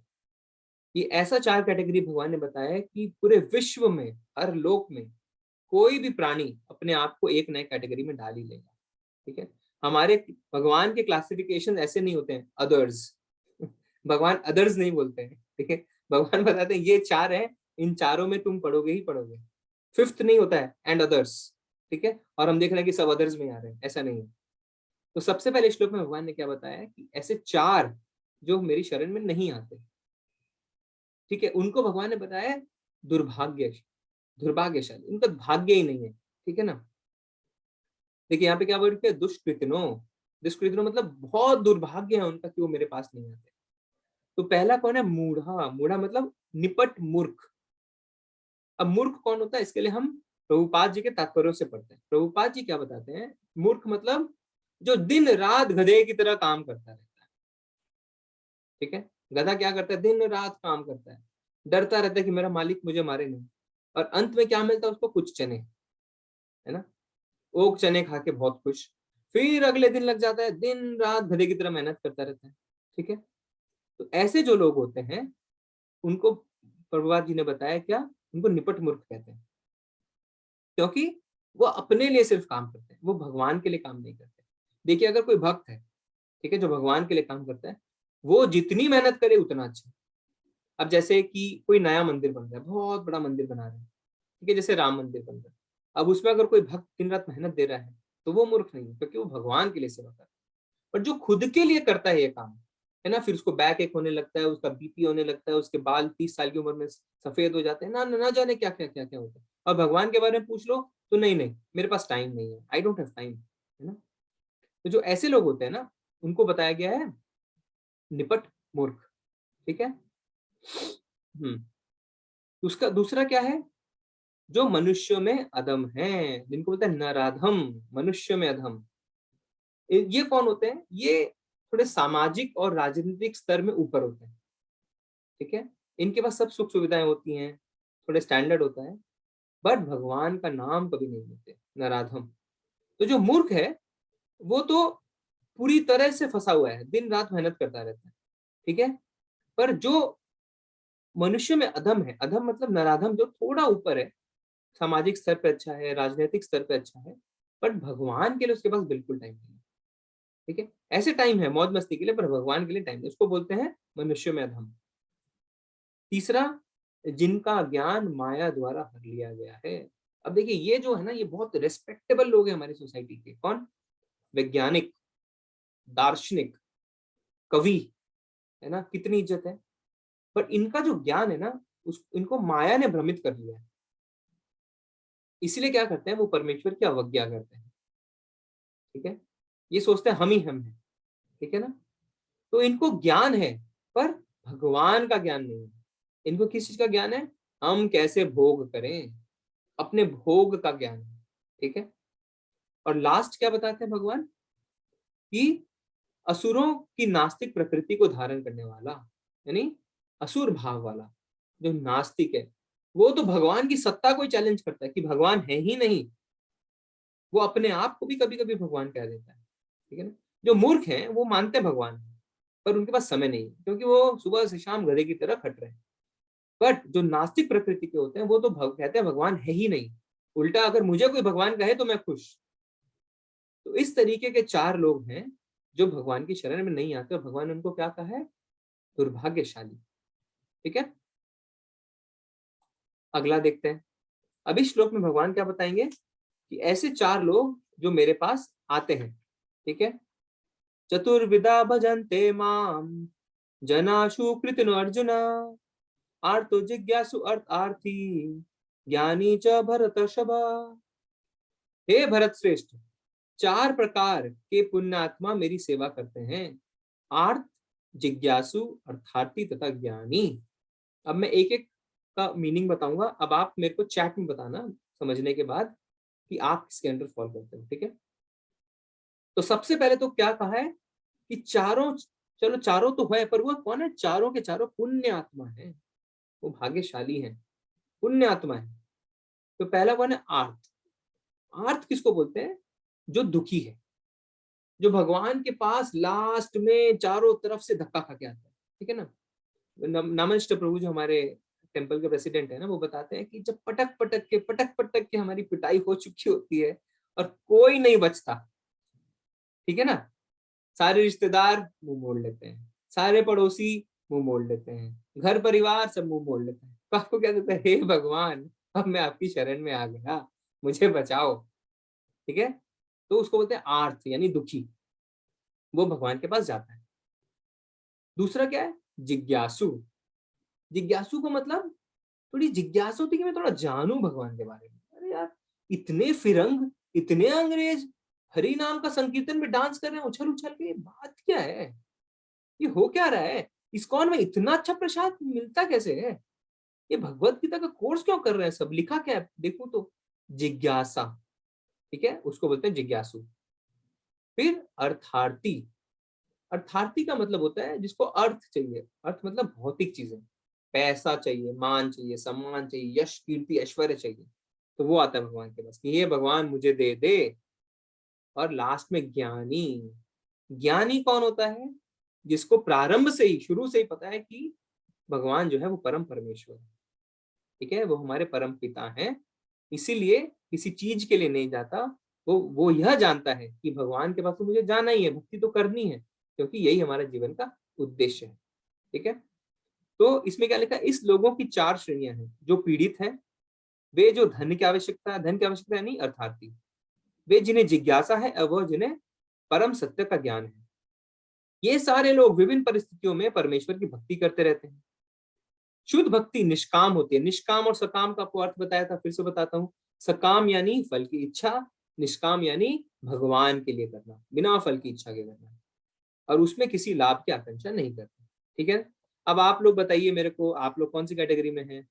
ये ऐसा 4 कैटेगरी भगवान ने बताया है कि पूरे विश्व में, हर लोक में कोई भी प्राणी अपने आप को एक नए कैटेगरी में डाल ही लेगा। ठीक है, हमारे भगवान के क्लासिफिकेशन ऐसे नहीं होते हैं अदर्स। भगवान अदर्स नहीं बोलते हैं। ठीक है, भगवान बताते हैं ये 4 हैं, इन चारों में तुम पढ़ोगे ही पढ़ोगे। 5th नहीं होता है एंड अदर्स। ठीक है, और हम देख रहे हैं कि सब अदर्स में आ रहे हैं, ऐसा नहीं है। तो सबसे पहले श्लोक में भगवान ने क्या बताया है कि ऐसे 4 जो मेरी शरण में नहीं आते, ठीक है, उनको भगवान ने बताया दुर्भाग्यशाली, उनका भाग्य ही नहीं है। ठीक है ना। देखिए यहाँ पे क्या वर्ड है, दुष्कृतिनो। दुष्कृतिनो मतलब बहुत दुर्भाग्य है उनका कि वो मेरे पास नहीं आते। तो पहला कौन है, मूढ़ा। मूढ़ा मतलब निपट मूर्ख। अब मूर्ख कौन होता है, इसके लिए हम प्रभुपाद जी के तात्पर्यों से पढ़ते हैं। प्रभुपाद जी क्या बताते हैं, मूर्ख मतलब जो दिन रात गधे की तरह काम करता रहता है। ठीक है, गधा क्या करता है, दिन रात काम करता है, डरता रहता है कि मेरा मालिक मुझे मारे नहीं, और अंत में क्या मिलता है उसको, कुछ चने, है ना। वो चने खा के बहुत खुश, फिर अगले दिन लग जाता है, दिन रात गधे की तरह मेहनत करता रहता है। ठीक है, तो ऐसे जो लोग होते हैं उनको प्रभुपाद जी ने बताया क्या, उनको निपट मूर्ख कहते हैं, क्योंकि वो अपने लिए सिर्फ काम करते हैं, वो भगवान के लिए काम नहीं करते। देखिए अगर कोई भक्त है, ठीक है, जो भगवान के लिए काम करता है, वो जितनी मेहनत करे उतना अच्छा। अब जैसे कि कोई नया मंदिर बन रहा है, बहुत बड़ा मंदिर बना रहे हैं, ठीक है, जैसे राम मंदिर बन रहा है, अब उसमें अगर कोई भक्त दिन रात मेहनत दे रहा है तो वो मूर्ख नहीं है, क्योंकि वो भगवान के लिए सेवा कर रहा है। पर जो खुद के लिए करता है ये काम, है ना, फिर उसको बैक एक होने लगता है, उसका बीपी होने लगता है, उसके बाल 30 साल की उम्र में सफेद हो जाते हैं, ना जाने क्या क्या क्या क्या होता है। और भगवान के बारे में पूछ लो तो नहीं नहीं मेरे पास टाइम नहीं है, आई डोंट हैव टाइम, है ना। तो जो ऐसे लोग होते हैं ना, उनको बताया गया है निपट मूर्ख। ठीक है। उसका दूसरा क्या है, जो मनुष्यों में अधम है, जिनको बोलते हैं नराधम, मनुष्य में अधम। ये कौन होते हैं, ये थोड़े सामाजिक और राजनीतिक स्तर में ऊपर होते हैं। ठीक है, इनके पास सब सुख सुविधाएं होती हैं, थोड़े स्टैंडर्ड होता है, बट भगवान का नाम कभी नहीं लेते, नराधम। तो जो मूर्ख है वो तो पूरी तरह से फंसा हुआ है, दिन रात मेहनत करता रहता है। ठीक है, पर जो मनुष्य में अधम है, अधम मतलब नराधम, जो थोड़ा ऊपर है, सामाजिक स्तर पे अच्छा है, राजनीतिक स्तर पे अच्छा है, बट भगवान के लिए उसके पास बिल्कुल टाइम नहीं है। ठीक है, ऐसे टाइम है मौज मस्ती के लिए, पर भगवान के लिए टाइम नहीं, उसको बोलते हैं मनुष्य में अधम। तीसरा, जिनका ज्ञान माया द्वारा हर लिया गया है। अब देखिए ये जो है ना, ये बहुत रेस्पेक्टेबल लोग हैं हमारी सोसाइटी के। कौन, वैज्ञानिक, दार्शनिक, कवि, है ना, कितनी इज्जत है। पर इनका जो ज्ञान है ना, उस इनको माया ने भ्रमित कर लिया है। इसलिए क्या करते हैं, वो परमेश्वर की अवज्ञा करते हैं। ठीक है, ये सोचते हैं हम ही हम हैं। ठीक है ना। तो इनको ज्ञान है, पर भगवान का ज्ञान नहीं है। इनको किस चीज का ज्ञान है, हम कैसे भोग करें, अपने भोग का ज्ञान है। ठीक है, और लास्ट क्या बताते हैं भगवान, कि असुरों की नास्तिक प्रकृति को धारण करने वाला, यानी असुर भाव वाला जो नास्तिक है, वो तो भगवान की सत्ता को चैलेंज करता है कि भगवान है ही नहीं। वो अपने आप को भी कभी कभी भगवान कह देता है। ठीक है ना। जो मूर्ख हैं वो मानते हैं भगवान है, पर उनके पास समय नहीं है, क्योंकि वो सुबह से शाम गधे की तरह खट रहे हैं। बट जो नास्तिक प्रकृति के होते हैं वो तो कहते हैं भगवान है ही नहीं, उल्टा अगर मुझे कोई भगवान कहे तो मैं खुश। तो इस तरीके के 4 लोग हैं जो भगवान की शरण में नहीं आते, और भगवान ने उनको क्या कहा है, दुर्भाग्यशाली। ठीक है, अगला देखते हैं। अभी श्लोक में भगवान क्या बताएंगे, कि ऐसे 4 लोग जो मेरे पास आते हैं। ठीक है, चतुर्विधा भजन्ते माम जनाशु कृतनो अर्जुन, आर्तो जिज्ञासु अर्थार्थी, ज्ञानी च भरतर्षभ। हे भरत श्रेष्ठ, 4 प्रकार के पुण्यात्मा मेरी सेवा करते हैं, आर्त, जिज्ञासु, अर्थार्थी तथा ज्ञानी। अब मैं एक एक का मीनिंग बताऊंगा, अब आप मेरे को चैट में बताना समझने के बाद कि आप किसके अंडर फॉल करते हो, ठीक है। तो सबसे पहले तो क्या कहा है कि चारों, चलो चारों तो है, पर वो कौन है? चारों के चारों पुण्य आत्मा है, वो भाग्यशाली है, पुण्य आत्मा है। तो पहला कौन है? आर्थ। आर्थ किसको बोलते हैं? जो दुखी है, जो भगवान के पास लास्ट में चारों तरफ से धक्का खा के आता है, ठीक है ना। नमन प्रभु जो हमारे टेम्पल के प्रेसिडेंट है ना, वो बताते हैं कि जब पटक पटक के हमारी पिटाई हो चुकी होती है और कोई नहीं बचता, ठीक है ना, सारे रिश्तेदार मुंह मोड़ लेते हैं, सारे पड़ोसी मुंह मोड़ लेते हैं, घर परिवार सब मुंह मोड़ लेते हैं, तो आपको क्या देता है? हे भगवान, अब मैं आपकी शरण में आ गया, मुझे बचाओ, ठीक है। तो उसको बोलते हैं आर्थ, यानी दुखी, वो भगवान के पास जाता है। दूसरा क्या है? जिज्ञासु। जिज्ञासु को मतलब थोड़ी जिज्ञासा होती कि मैं थोड़ा जानूं भगवान के बारे में। अरे यार, इतने फिरंग, इतने अंग्रेज हरि नाम का संकीर्तन में डांस कर रहे हैं उछल उछल के, बात क्या है? ये हो क्या रहा है? इस्कॉन में इतना अच्छा प्रसाद मिलता कैसे है? ये भगवत गीता का कोर्स क्यों कर रहे हैं सब? लिखा क्या है देखो तो, जिज्ञासा, ठीक है, उसको बोलते हैं जिज्ञासु। फिर अर्थार्थी। अर्थार्थी का मतलब होता है जिसको अर्थ चाहिए। अर्थ मतलब भौतिक चीजें, पैसा चाहिए, मान चाहिए, सम्मान चाहिए, यश कीर्ति ऐश्वर्य चाहिए, तो वो आता है भगवान के पास कि ये भगवान मुझे दे दे। और लास्ट में ज्ञानी। ज्ञानी कौन होता है? जिसको प्रारंभ से ही, शुरू से ही पता है कि भगवान जो है वो परम परमेश्वर है, ठीक है, वो हमारे परम पिता हैं, इसीलिए किसी चीज के लिए नहीं जाता। वो यह जानता है कि भगवान के पास तो मुझे जाना ही है, भक्ति तो करनी है, क्योंकि यही हमारे जीवन का उद्देश्य है, ठीक है। तो इसमें क्या लिखा है? इस लोगों की चार श्रेणियां हैं। जो पीड़ित हैं, वे जो धन की आवश्यकता नहीं, अर्थार्थी। वे जिन्हें जिज्ञासा है, और वह जिन्हें परम सत्य का ज्ञान है। ये सारे लोग विभिन्न परिस्थितियों में परमेश्वर की भक्ति करते रहते हैं। शुद्ध भक्ति निष्काम होती है। निष्काम और सकाम का आपको अर्थ बताया था, फिर से बताता हूँ। सकाम यानी फल की इच्छा, निष्काम यानी भगवान के लिए करना, बिना फल की इच्छा के करना, और उसमें किसी लाभ की आकांक्षा नहीं करते, ठीक है। अब आप लोग बताइए मेरे को, आप लोग कौन सी कैटेगरी में हैं?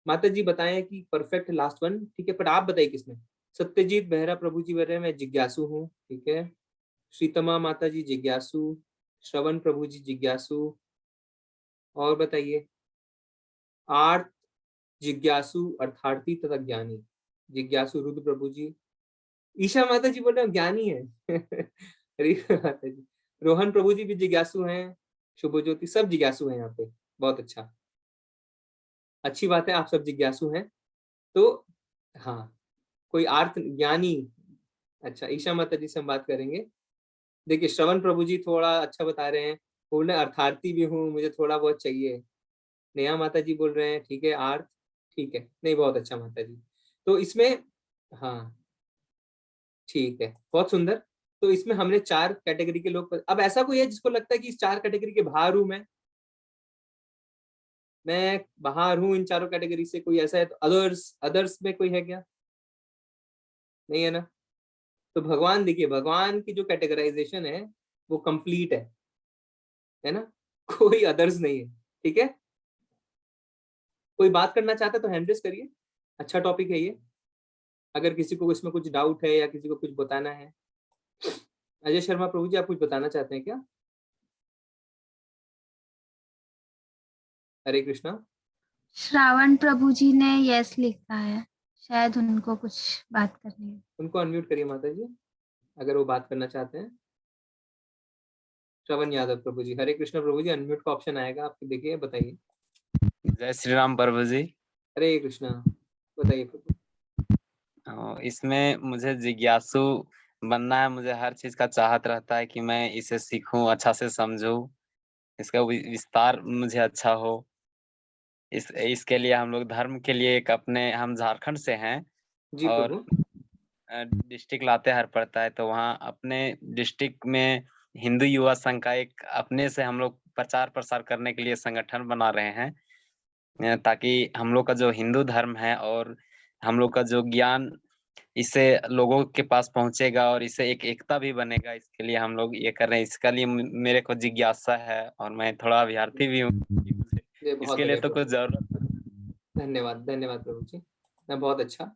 माता जी बताएं कि परफेक्ट लास्ट वन, ठीक है, पर आप बताइए किसमें? सत्यजीत बेहरा प्रभु जी बोल रहे हैं मैं जिज्ञासु हूँ, ठीक है। श्रीतमा माता जी जिज्ञासु, श्रवण प्रभु जी जिज्ञासु, और बताइए। आर्थ, जिज्ञासु, अर्थार्थी तथा ज्ञानी। जिज्ञासु रुद्र प्रभु जी। ईशा माता जी बोल रहे हैं ज्ञानी है रीता माता जी, रोहन प्रभु जी भी जिज्ञासु हैं, शुभ ज्योति, सब जिज्ञासु हैं यहाँ पे, बहुत अच्छा, अच्छी बात है, आप सब जिज्ञासु हैं। तो हाँ, कोई आर्थ ज्ञानी, अच्छा, ईशा माता जी से हम बात करेंगे। देखिए श्रवण प्रभु जी थोड़ा अच्छा बता रहे हैं, बोल रहे अर्थार्थी भी हूँ, मुझे थोड़ा बहुत चाहिए। नेहा माता जी बोल रहे हैं ठीक है आर्थ, ठीक है, नहीं बहुत अच्छा माता जी। तो इसमें, हाँ ठीक है, बहुत सुंदर। तो इसमें हमने चार कैटेगरी के लोग, अब ऐसा कोई है जिसको लगता है कि इस चार कैटेगरी के बाहर हूं मैं बाहर हूं इन चारों कैटेगरी से, कोई ऐसा है तो अदर्स, अदर्स में कोई है क्या? नहीं है ना। तो भगवान, देखिए भगवान की जो कैटेगराइजेशन है वो कंप्लीट है ना, कोई अदर्स नहीं है, ठीक है। कोई बात करना चाहता है तो हैंड रेस करिए, अच्छा टॉपिक है ये, अगर किसी को इसमें कुछ डाउट है या किसी को कुछ बताना है। अजय शर्मा प्रभु जी, आप कुछ बताना चाहते हैं क्या? हरे कृष्णा। श्रावण प्रभु जी ने यस लिखा है, शायद उनको कुछ बात करनी है। उनको अनम्यूट करिए माता जी, अगर वो बात करना चाहते हैं। श्रवण यादव प्रभु जी, हरे कृष्णा प्रभु जी, अनम्यूट का ऑप्शन आएगा आपके, देखिए बताइए। जय श्री राम प्रभु जी। हरे कृष्णा, बताइए प्रभु। इसमें मुझे जिज्ञासु बनना है, मुझे हर चीज का चाहत रहता है कि मैं इसे सीखूं, अच्छा से समझूं, इसका विस्तार मुझे अच्छा हो। इसके लिए हम लोग धर्म के लिए एक अपने, हम झारखंड से हैं जी और प्रभु। डिस्ट्रिक्ट लातेहार पड़ता है, तो वहाँ अपने डिस्ट्रिक्ट में हिंदू युवा संघ का एक अपने से हम लोग प्रचार प्रसार करने के लिए संगठन बना रहे हैं, ताकि हम लोग का जो हिंदू धर्म है और हम लोग का जो ज्ञान इससे लोगों के पास पहुंचेगा और इससे एक एकता भी बनेगा। इसके लिए हम लोग ये कर रहे हैं। इसके लिए मेरे को जिज्ञासा है और मैं थोड़ा अभ्यर्थी भी हूँ कि मुझे ये बहुत इसके लिए बढ़िया तो कुछ प्रभु। जरूरत। धन्यवाद, धन्यवाद प्रभु जी, मैं बहुत अच्छा।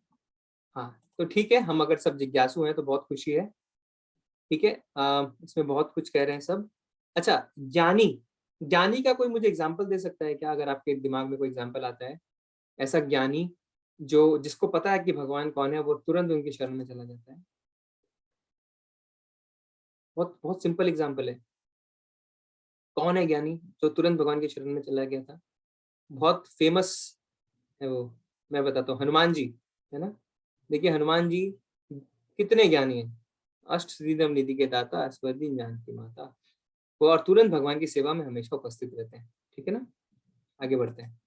हाँ तो ठीक है, हम अगर सब जिज्ञासु हैं तो बहुत खुशी है। ठीक है, इसमें बहुत कुछ कह रहे हैं सब। अच्छा, ज्ञानी, ज्ञानी का कोई मुझे एग्जाम्पल दे सकता है क्या, अगर आपके दिमाग में कोई एग्जाम्पल आता है ऐसा ज्ञानी जो जिसको पता है कि भगवान कौन है, वो तुरंत उनकी शरण में चला जाता है? बहुत बहुत सिंपल एग्जाम्पल है। कौन है ज्ञानी जो तुरंत भगवान की शरण में चला गया था? बहुत फेमस है वो, मैं बताता हूँ, हनुमान जी, है ना। देखिए हनुमान जी कितने ज्ञानी हैं, अष्ट सिद्धिदम निधि के दाता, अस्वदीन ज्ञान की माता, वो और तुरंत भगवान की सेवा में हमेशा उपस्थित रहते हैं। ठीक है ना, आगे बढ़ते हैं।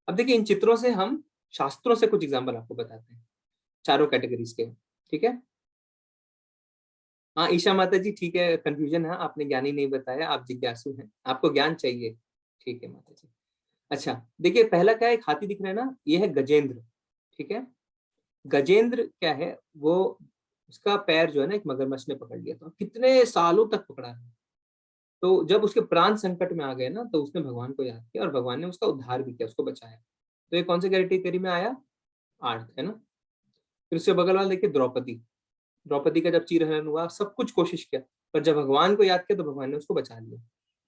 अब देखिए इन चित्रों से हम शास्त्रों से कुछ एग्जाम्पल आपको बताते हैं, चारों कैटेगरीज के। ठीक है, हाँ ईशा माता जी, ठीक है, कंफ्यूजन है, आपने ज्ञानी नहीं बताया, आप जिज्ञासु हैं, आपको ज्ञान चाहिए। ठीक है माता जी। अच्छा देखिए, पहला क्या है, एक हाथी दिख रहा है ना, ये है गजेंद्र। ठीक है, गजेंद्र क्या है, वो उसका पैर जो है ना एक मगरमच्छ ने पकड़ लिया था, कितने सालों तक पकड़ा है। तो जब उसके प्राण संकट में आ गए ना, तो उसने भगवान को याद किया और भगवान ने उसका उद्धार भी किया, उसको बचाया। तो ये कौन से कैटेगरी में आया? आर्थ, है ना। फिर उससे बगल वाला देखिए द्रौपदी, द्रौपदी का जब चीरहरण हुआ, सब कुछ कोशिश किया, पर जब भगवान को याद किया तो भगवान ने उसको बचा लिया।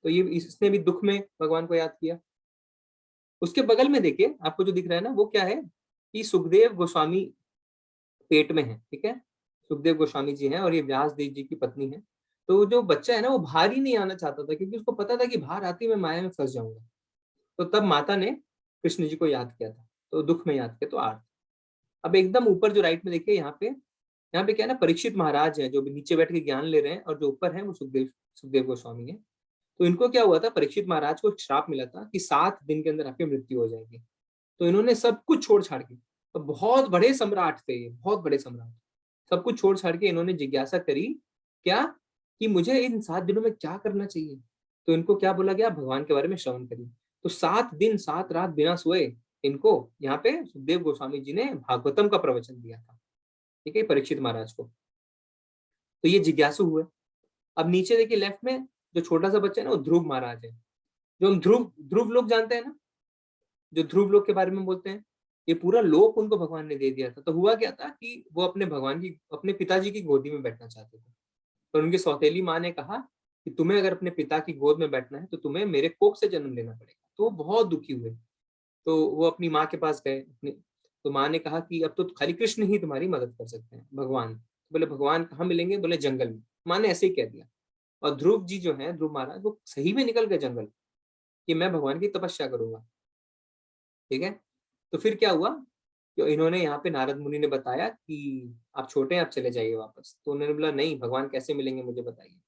तो ये इसने भी दुख में भगवान को याद किया। उसके बगल में देखिए आपको जो दिख रहा है ना, वो क्या है कि सुखदेव गोस्वामी पेट में है। ठीक है, सुखदेव गोस्वामी जी हैं और ये व्यास देव जी की पत्नी है। तो जो बच्चा है ना, वो बाहर ही नहीं आना चाहता था, क्योंकि उसको पता था कि बाहर आते ही मैं माया में फंस जाऊंगा। तो तब माता ने कृष्ण जी को याद किया था, तो दुख में याद किया, तो आर्थ। अब एकदम ऊपर जो राइट में देखिए, यहाँ पे क्या है ना, परीक्षित महाराज है जो भी नीचे बैठ के ज्ञान ले रहे हैं, और जो ऊपर है वो सुखदेव सुखदेव गोस्वामी है। तो इनको क्या हुआ था, परीक्षित महाराज को एक श्राप मिला था कि 7 दिन के अंदर आपकी मृत्यु हो जाएगी। तो इन्होंने सब कुछ छोड़ छाड़ के, तो बहुत बड़े सम्राट थे ये, बहुत बड़े सम्राट, सब कुछ छोड़ छाड़ के इन्होंने जिज्ञासा करी, क्या कि मुझे इन 7 दिनों में क्या करना चाहिए। तो इनको क्या बोला गया, भगवान के बारे में श्रवण करिए। तो 7 दिन 7 रात बिना सोए इनको यहाँ पे सुखदेव गोस्वामी जी ने भागवतम का प्रवचन दिया था। ठीक है, परीक्षित महाराज को। तो ये जिज्ञासु हुए। अब नीचे देखिए लेफ्ट में जो छोटा सा बच्चा है ना, वो ध्रुव महाराज है। जो हम ध्रुव ध्रुव लोग जानते हैं ना, जो ध्रुव लोक के बारे में बोलते हैं, ये पूरा लोक उनको भगवान ने दे दिया था। तो हुआ क्या था कि वो अपने भगवान की, अपने पिताजी की गोदी में बैठना चाहते थे। पर उनकी सौतेली माँ ने कहा कि तुम्हें अगर अपने पिता की गोद में बैठना है तो तुम्हें मेरे कोख से जन्म लेना पड़ेगा। तो वो बहुत दुखी हुए, तो वो अपनी माँ के पास गए अपनी। तो माँ ने कहा कि अब तो खाली कृष्ण ही तुम्हारी मदद कर सकते हैं, भगवान। बोले भगवान कहाँ मिलेंगे? बोले जंगल में। माँ ने ऐसे ही कह दिया। और ध्रुव जी जो है, ध्रुव महाराज, वो सही में निकल गए जंगल कि मैं भगवान की तपस्या करूंगा। ठीक है, तो फिर क्या हुआ कि इन्होंने यहाँ पे नारद मुनि ने बताया कि आप छोटे हैं, आप चले जाइए वापस। तो उन्होंने बोला नहीं, भगवान कैसे मिलेंगे मुझे बताइए।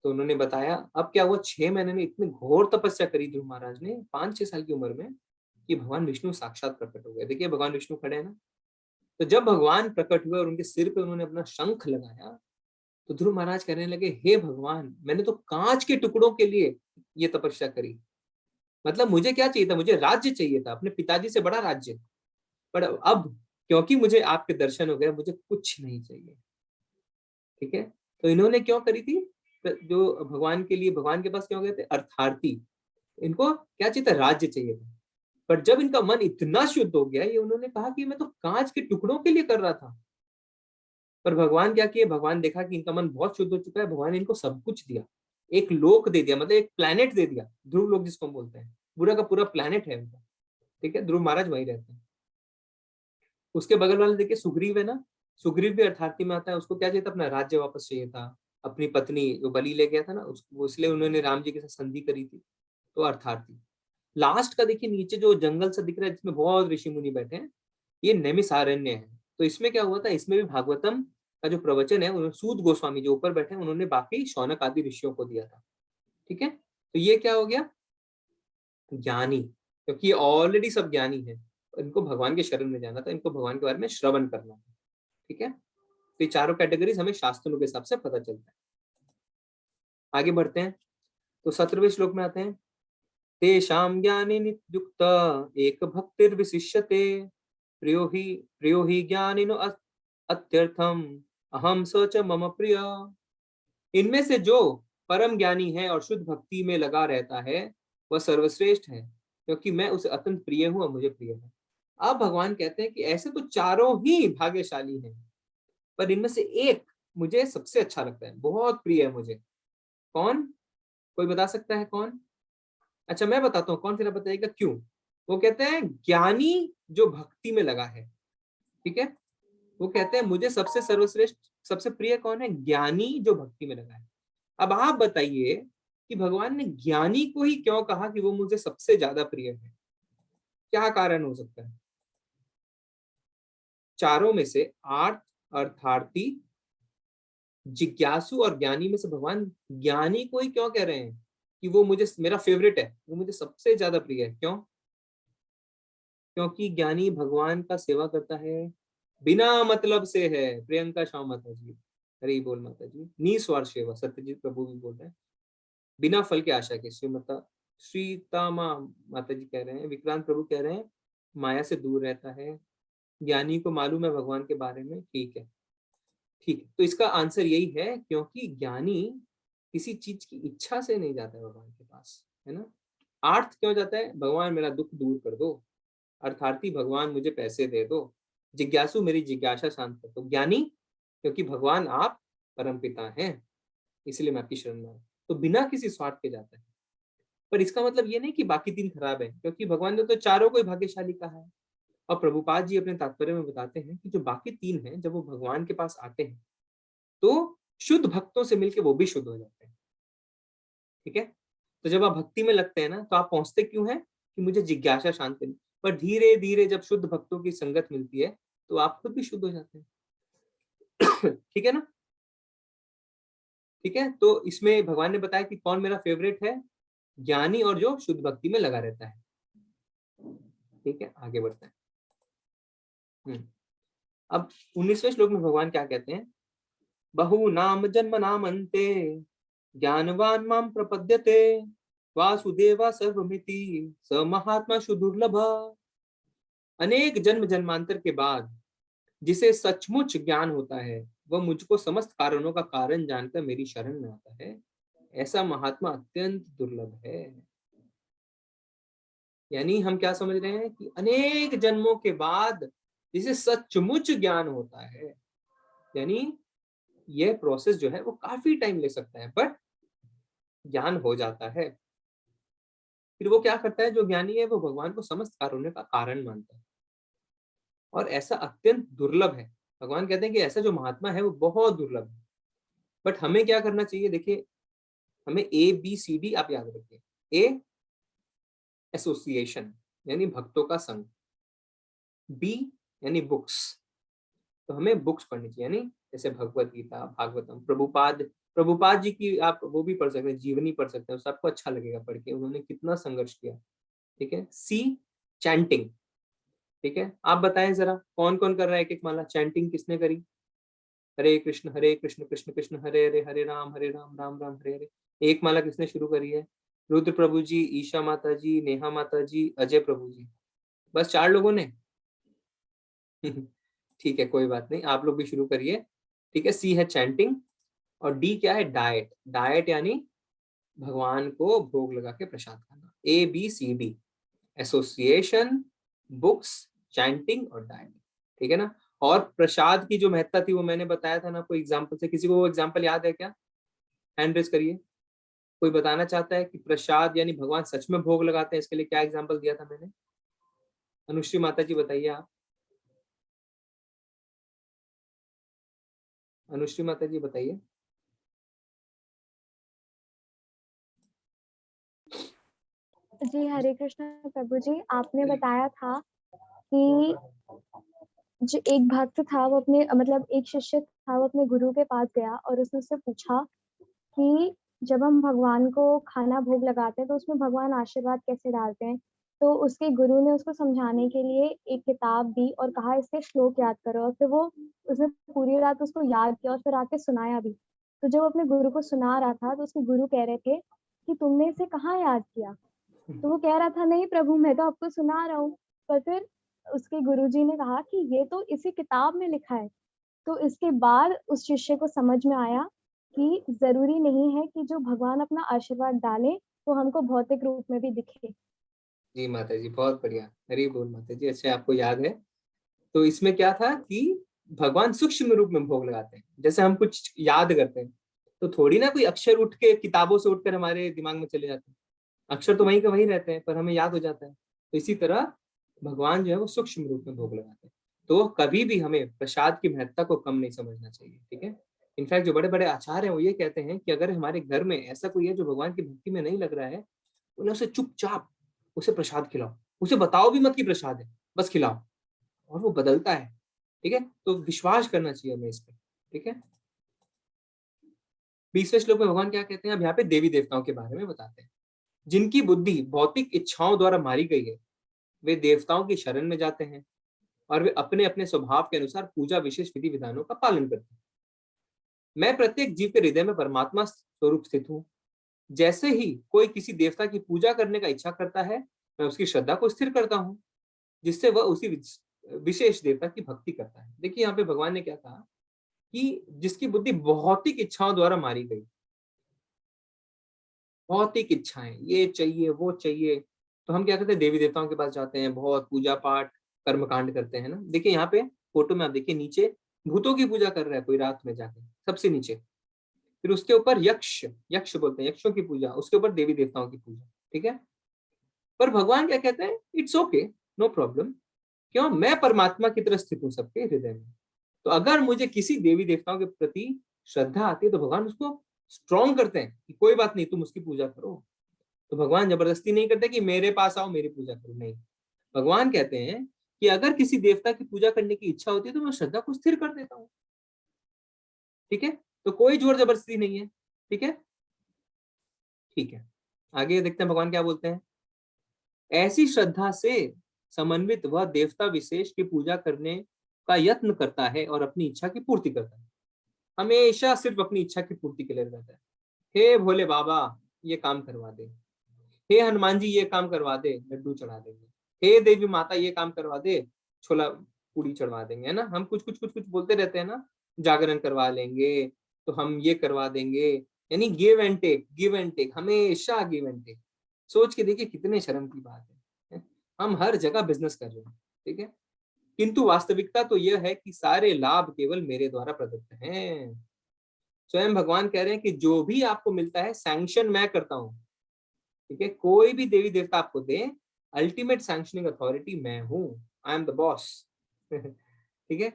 तो उन्होंने बताया। अब क्या हुआ, 6 महीने में इतनी घोर तपस्या करी ध्रुव महाराज ने 5-6 साल की उम्र में, कि भगवान विष्णु साक्षात प्रकट हो गए। देखिए भगवान विष्णु खड़े हैं ना। तो जब भगवान प्रकट हुए और उनके सिर पे उन्होंने अपना शंख लगाया, तो ध्रुव महाराज कहने लगे, हे भगवान, मैंने तो कांच के टुकड़ों के लिए ये तपस्या करी। मतलब मुझे क्या चाहिए था, मुझे राज्य चाहिए था, अपने पिताजी से बड़ा राज्य। पर अब क्योंकि मुझे आपके दर्शन हो गए, मुझे कुछ नहीं चाहिए। ठीक है, तो इन्होंने क्यों करी थी, जो भगवान के लिए, भगवान के पास क्यों गए थे? अर्थार्थी। इनको क्या चाहिए था? राज्य चाहिए था। पर जब इनका मन इतना शुद्ध हो गया, ये उन्होंने कहा कि मैं तो कांच के टुकड़ों के लिए कर रहा था। पर भगवान क्या किए, भगवान देखा कि इनका मन बहुत शुद्ध हो चुका है, भगवान ने इनको सब कुछ दिया। एक लोक दे दिया, मतलब एक प्लेनेट दे दिया, ध्रुव लोक जिसको हम बोलते हैं, पूरा का पूरा प्लेनेट है उनका। ठीक है, ध्रुव महाराज वही रहते हैं। उसके बगल वाले देखिए सुग्रीव है ना, सुग्रीव भी अर्थार्थी में आता है। उसको क्या चाहिए था? अपना राज्य वापस चाहिए था। अपनी पत्नी जो बलि ले गया था ना, उसको, इसलिए उन्होंने राम जी के साथ संधि करी थी। तो अर्थार्थी। लास्ट का देखिए नीचे जो जंगल सा दिख रहा है, जिसमें बहुत ऋषि मुनि बैठे हैं, ये नैमिषारण्य है। तो इसमें क्या हुआ था, इसमें भी भागवतम का जो प्रवचन है, उन्होंने सूत गोस्वामी जो ऊपर बैठे हैं, उन्होंने बाकी शौनक आदि ऋषियों को दिया था। ठीक है, तो ये क्या हो गया? ज्ञानी, क्योंकि ये ऑलरेडी सब ज्ञानी है। इनको भगवान के शरण में जाना था, इनको भगवान के बारे में श्रवण करना था। ठीक है, तो ये चारों कैटेगरीज हमें शास्त्रों के हिसाब से पता चलता है। आगे बढ़ते हैं, तो 17वें श्लोक में आते हैं। तेषां ज्ञाने नित्युक्त एक भक्तिर्विशिष्यते प्रियो हि ज्ञानिनो अत्यर्थम अहम स च मम प्रिय। इनमें से जो परम ज्ञानी है और शुद्ध भक्ति में लगा रहता है वह सर्वश्रेष्ठ है, क्योंकि मैं उसे अत्यंत प्रिय हूं और मुझे प्रिय है। अब भगवान कहते हैं कि ऐसे तो चारों ही भाग्यशाली हैं, पर इनमें से एक मुझे सबसे अच्छा लगता है, बहुत प्रिय है मुझे। कौन? कोई बता सकता है कौन? अच्छा मैं बताता हूँ कौन, फिर आप बताइएगा क्यों। वो कहते हैं ज्ञानी जो भक्ति में लगा है, ठीक है। वो कहते हैं मुझे सबसे सर्वश्रेष्ठ सबसे प्रिय कौन है? ज्ञानी जो भक्ति में लगा है। अब आप बताइए कि भगवान ने ज्ञानी को ही क्यों कहा कि वो मुझे सबसे ज्यादा प्रिय है? क्या कारण हो सकता है? चारों में से आर्थ, अर्थार्थी, जिज्ञासु और ज्ञानी में से भगवान ज्ञानी को ही क्यों कह रहे हैं कि वो मुझे मेरा फेवरेट है, वो मुझे सबसे ज्यादा प्रिय है? क्यों? क्योंकि ज्ञानी भगवान का सेवा करता है बिना मतलब से है। प्रियंका शाह माता जी, हरी बोल माता जी। निस्वार्थ सेवा, सत्यजीत प्रभु भी बोल रहे हैं, बिना फल के आशा के। श्रीतामा माता जी कह रहे हैं, विक्रांत प्रभु कह रहे हैं माया से दूर रहता है, ज्ञानी को मालूम है भगवान के बारे में। ठीक है, ठीक है। तो इसका आंसर यही है क्योंकि ज्ञानी किसी चीज की इच्छा से नहीं जाता है भगवान के पास, है ना। आर्थ क्यों जाता है? भगवान मेरा दुख दूर कर दो। अर्थार्थी, भगवान मुझे पैसे दे दो। जिज्ञासु, मेरी जिज्ञासा शांत कर दो। ज्ञानी, क्योंकि भगवान आप परमपिता हैं, इसलिए मैं आपकी शरण में हूं। तो बिना किसी स्वार्थ के जाता है। पर इसका मतलब ये नहीं कि बाकी तीन खराब है, क्योंकि भगवान ने तो चारों को ही भाग्यशाली कहा है। और प्रभुपाद जी अपने तात्पर्य में बताते हैं कि जो बाकी तीन हैं, जब वो भगवान के पास आते हैं तो शुद्ध भक्तों से मिलकर वो भी शुद्ध हो जाते हैं, ठीक है। तो जब आप भक्ति में लगते हैं ना, तो आप पहुंचते क्यों है कि मुझे जिज्ञासा शांत करनी। पर धीरे धीरे जब शुद्ध भक्तों की संगत मिलती है तो आप खुद भी शुद्ध हो जाते हैं। ठीक है ना, ठीक है। तो इसमें भगवान ने बताया कि कौन मेरा फेवरेट है? ज्ञानी और जो शुद्ध भक्ति में लगा रहता है। ठीक है, आगे बढ़ते हैं। अब 19वें श्लोक में भगवान क्या कहते हैं? बहु नाम जन्म नामन्ते ज्ञानवान माम प्रपद्यते वासुदेवा सर्वमिति स महात्मा सुदुर्लभ। अनेक जन्म जन्मांतर के बाद जिसे सचमुच ज्ञान होता है वह मुझको समस्त कारणों का कारण जानकर मेरी शरण में आता है, ऐसा महात्मा अत्यंत दुर्लभ है। यानी हम क्या समझ रहे हैं कि अनेक जन्मों के बाद जिसे सचमुच ज्ञान होता है, यानी यह प्रोसेस जो है वो काफी टाइम ले सकता है, बट ज्ञान हो जाता है। फिर वो क्या करता है? जो ज्ञानी है वो भगवान को समस्त कारणों का कारण मानता है, और ऐसा अत्यंत दुर्लभ है। भगवान कहते हैं कि ऐसा जो महात्मा है वो बहुत दुर्लभ है। बट हमें क्या करना चाहिए? देखिए, हमें ABCD आप याद रखिए। ए, एसोसिएशन यानी भक्तों का संग। बी यानी बुक्स, तो हमें बुक्स पढ़नी चाहिए, यानी जैसे भगवत गीता, भागवतम। प्रभुपाद जी की आप वो भी पढ़ सकते हैं, जीवनी पढ़ सकते हैं, उससे आपको अच्छा लगेगा पढ़ के, उन्होंने कितना संघर्ष किया। ठीक है। सी, चैंटिंग। ठीक है, आप बताएं जरा कौन कौन कर रहा है एक एक माला? चैंटिंग किसने करी? हरे कृष्ण कृष्ण कृष्ण हरे हरे, हरे राम राम राम हरे हरे। एक माला किसने शुरू करी है? रुद्र प्रभु जी, ईशा माता जी, नेहा माता जी, अजय प्रभु जी। बस 4 लोगों ने। ठीक है, कोई बात नहीं, आप लोग भी शुरू करिए। ठीक है, सी है चैंटिंग, और डी क्या है? डाइट। डाइट यानी भगवान को भोग लगा के प्रसाद खाना। ABCD, एसोसिएशन, बुक्स, चैंटिंग और डाइट। ठीक है ना। और प्रसाद की जो महत्ता थी वो मैंने बताया था ना कोई एग्जाम्पल से। किसी को वो एग्जाम्पल याद है क्या? हैंड रेज करिए। कोई बताना चाहता है कि प्रसाद यानी भगवान सच में भोग लगाते हैं, इसके लिए क्या एग्जाम्पल दिया था मैंने? अनुश्री माता जी बताइए आप। अनुश्री माता जी बताइए। जी हरे कृष्ण प्रभु जी, आपने बताया था कि जो एक भक्त था वो अपने मतलब एक शिष्य था, वो अपने गुरु के पास गया और उसने उससे पूछा कि जब हम भगवान को खाना भोग लगाते हैं तो उसमें भगवान आशीर्वाद कैसे डालते हैं। तो उसके गुरु ने उसको समझाने के लिए एक किताब दी और कहा इसके श्लोक याद करो, और फिर वो उसने पूरी रात उसको याद किया और फिर आके सुनाया भी। तो जब वो अपने गुरु को सुना रहा था तो उसके गुरु कह रहे थे कि तुमने इसे कहाँ याद किया? तो वो कह रहा था नहीं प्रभु, मैं तो आपको सुना रहा हूँ। पर फिर उसके गुरुजी ने कहा कि ये तो इसी किताब में लिखा है। तो इसके बाद उस शिष्य को समझ में आया कि जरूरी नहीं है कि जो भगवान अपना आशीर्वाद डाले तो हमको भौतिक रूप में भी दिखे। जी माता जी, बहुत बढ़िया, हरी बोल माता जी, अच्छा आपको याद है। तो इसमें क्या था कि भगवान सूक्ष्म रूप में भोग लगाते हैं। जैसे हम कुछ याद करते हैं तो थोड़ी ना कोई अक्षर उठ के किताबों से उठकर हमारे दिमाग में चले जाते हैं, अक्षर तो वहीं के वहीं रहते हैं पर हमें याद हो जाता है। तो इसी तरह भगवान जो है वो सूक्ष्म रूप में भोग लगाते हैं। तो कभी भी हमें प्रसाद की महत्ता को कम नहीं समझना चाहिए, ठीक है। इनफैक्ट जो बड़े बड़े आचार्य हैं वो ये कहते हैं कि अगर हमारे घर में ऐसा कोई है जो भगवान की भक्ति में नहीं लग रहा है, उन्हें उसे चुपचाप उसे प्रसाद खिलाओ, उसे बताओ भी मत कि प्रसाद है, बस खिलाओ, और वो बदलता है, ठीक है। तो विश्वास करना चाहिए हमें इस पर, ठीक है। 20वें श्लोक में भगवान क्या कहते हैं, अब यहाँ पे देवी देवताओं के बारे में बताते हैं। जिनकी बुद्धि भौतिक इच्छाओं द्वारा मारी गई है वे देवताओं की शरण में जाते हैं और वे अपने अपने स्वभाव के अनुसार पूजा विशेष विधि विधानों का पालन करते हैं। मैं प्रत्येक जीव के हृदय में परमात्मा स्वरूप स्थित हूँ। जैसे ही कोई किसी देवता की पूजा करने का इच्छा करता है, मैं उसकी श्रद्धा को स्थिर करता हूँ, जिससे वह उसी विशेष देवता की भक्ति करता है। देखिए यहाँ पे भगवान ने क्या कहा कि जिसकी बुद्धि भौतिक इच्छाओं द्वारा मारी गई, भौतिक इच्छाएं, ये चाहिए वो चाहिए, तो हम क्या करते हैं, देवी देवताओं के पास जाते हैं, बहुत पूजा पाठ कर्मकांड करते हैं ना। देखिए यहाँ पे फोटो में आप देखिए, नीचे भूतों की पूजा कर रहा है कोई रात में जाके, सबसे नीचे। फिर उसके ऊपर यक्ष, यक्ष बोलते हैं, यक्षों की पूजा, उसके ऊपर देवी देवताओं की पूजा, ठीक है। पर भगवान क्या कहते हैं, इट्स ओके, नो प्रॉब्लम, क्यों, मैं परमात्मा की तरह स्थित हूँ सबके हृदय में। तो अगर मुझे किसी देवी देवताओं के प्रति श्रद्धा आती है तो भगवान उसको स्ट्रॉन्ग करते हैं कि कोई बात नहीं, तुम उसकी पूजा करो। तो भगवान जबरदस्ती नहीं करते कि मेरे पास आओ मेरी पूजा करो, नहीं। भगवान कहते हैं कि अगर किसी देवता की पूजा करने की इच्छा होती है तो मैं श्रद्धा को स्थिर कर देता हूँ, ठीक है। तो कोई जोर जबरदस्ती नहीं है, ठीक है, ठीक है। आगे देखते हैं भगवान क्या बोलते हैं। ऐसी श्रद्धा से समन्वित वह देवता विशेष की पूजा करने का यत्न करता है और अपनी इच्छा की पूर्ति करता है। हमेशा सिर्फ अपनी इच्छा की पूर्ति के लिए रहता है। हे भोले बाबा ये काम करवा दे, हे हनुमान जी ये काम करवा दे, लड्डू चढ़ा देंगे, हे देवी माता ये काम करवा दे, छोला पूड़ी चढ़वा देंगे, है ना। हम कुछ कुछ कुछ कुछ बोलते रहते हैं ना, जागरण करवा लेंगे तो हम ये करवा देंगे, यानी give and take, give and take, हमेशा गिव एंड टेक। सोच के देखिए कितने शर्म की बात है, हम हर जगह बिजनेस कर रहे हैं, ठीक है। किंतु वास्तविकता तो यह है कि सारे लाभ केवल मेरे द्वारा प्रदत्त हैं। स्वयं भगवान कह रहे हैं कि जो भी आपको मिलता है सैंक्शन मैं करता हूं, ठीक है। कोई भी देवी देवता आपको दे, अल्टीमेट सैंक्शनिंग अथॉरिटी मैं हूं, आई एम द बॉस, ठीक है।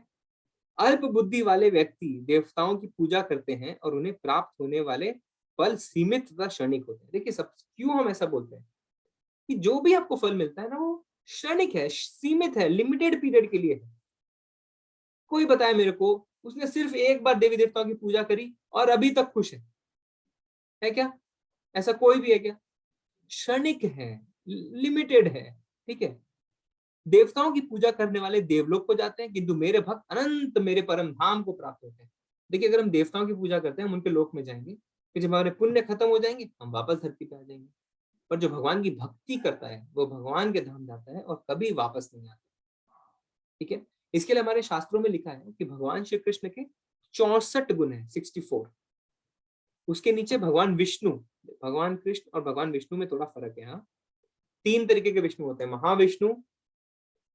अल्प बुद्धि वाले व्यक्ति देवताओं की पूजा करते हैं और उन्हें प्राप्त होने वाले फल सीमित तथा क्षणिक होते हैं। देखिए सब क्यों हम ऐसा बोलते हैं कि जो भी आपको फल मिलता है ना वो क्षणिक है, सीमित है, लिमिटेड पीरियड के लिए है। कोई बताए मेरे को, उसने सिर्फ एक बार देवी देवताओं की पूजा करी और अभी तक खुश है क्या? ऐसा कोई भी है क्या? क्षणिक है, लिमिटेड है, ठीक है। देवताओं की पूजा करने वाले देवलोक को जाते हैं, किंतु मेरे भक्त अनंत मेरे परम धाम को प्राप्त होते हैं। देखिए अगर हम देवताओं की पूजा करते हैं हम उनके लोक में जाएंगे, फिर जब हमारे पुण्य खत्म हो जाएंगे हम वापस धरती पे आ जाएंगे। पर जो भगवान की भक्ति करता है वो भगवान के धाम जाता है और कभी वापस नहीं आता, ठीक है। इसके लिए हमारे शास्त्रों में लिखा है कि भगवान श्री कृष्ण के 64 गुण है, 64। उसके नीचे भगवान विष्णु, भगवान कृष्ण और भगवान विष्णु में थोड़ा फर्क है। हाँ, 3 तरीके के विष्णु होते हैं, महाविष्णु,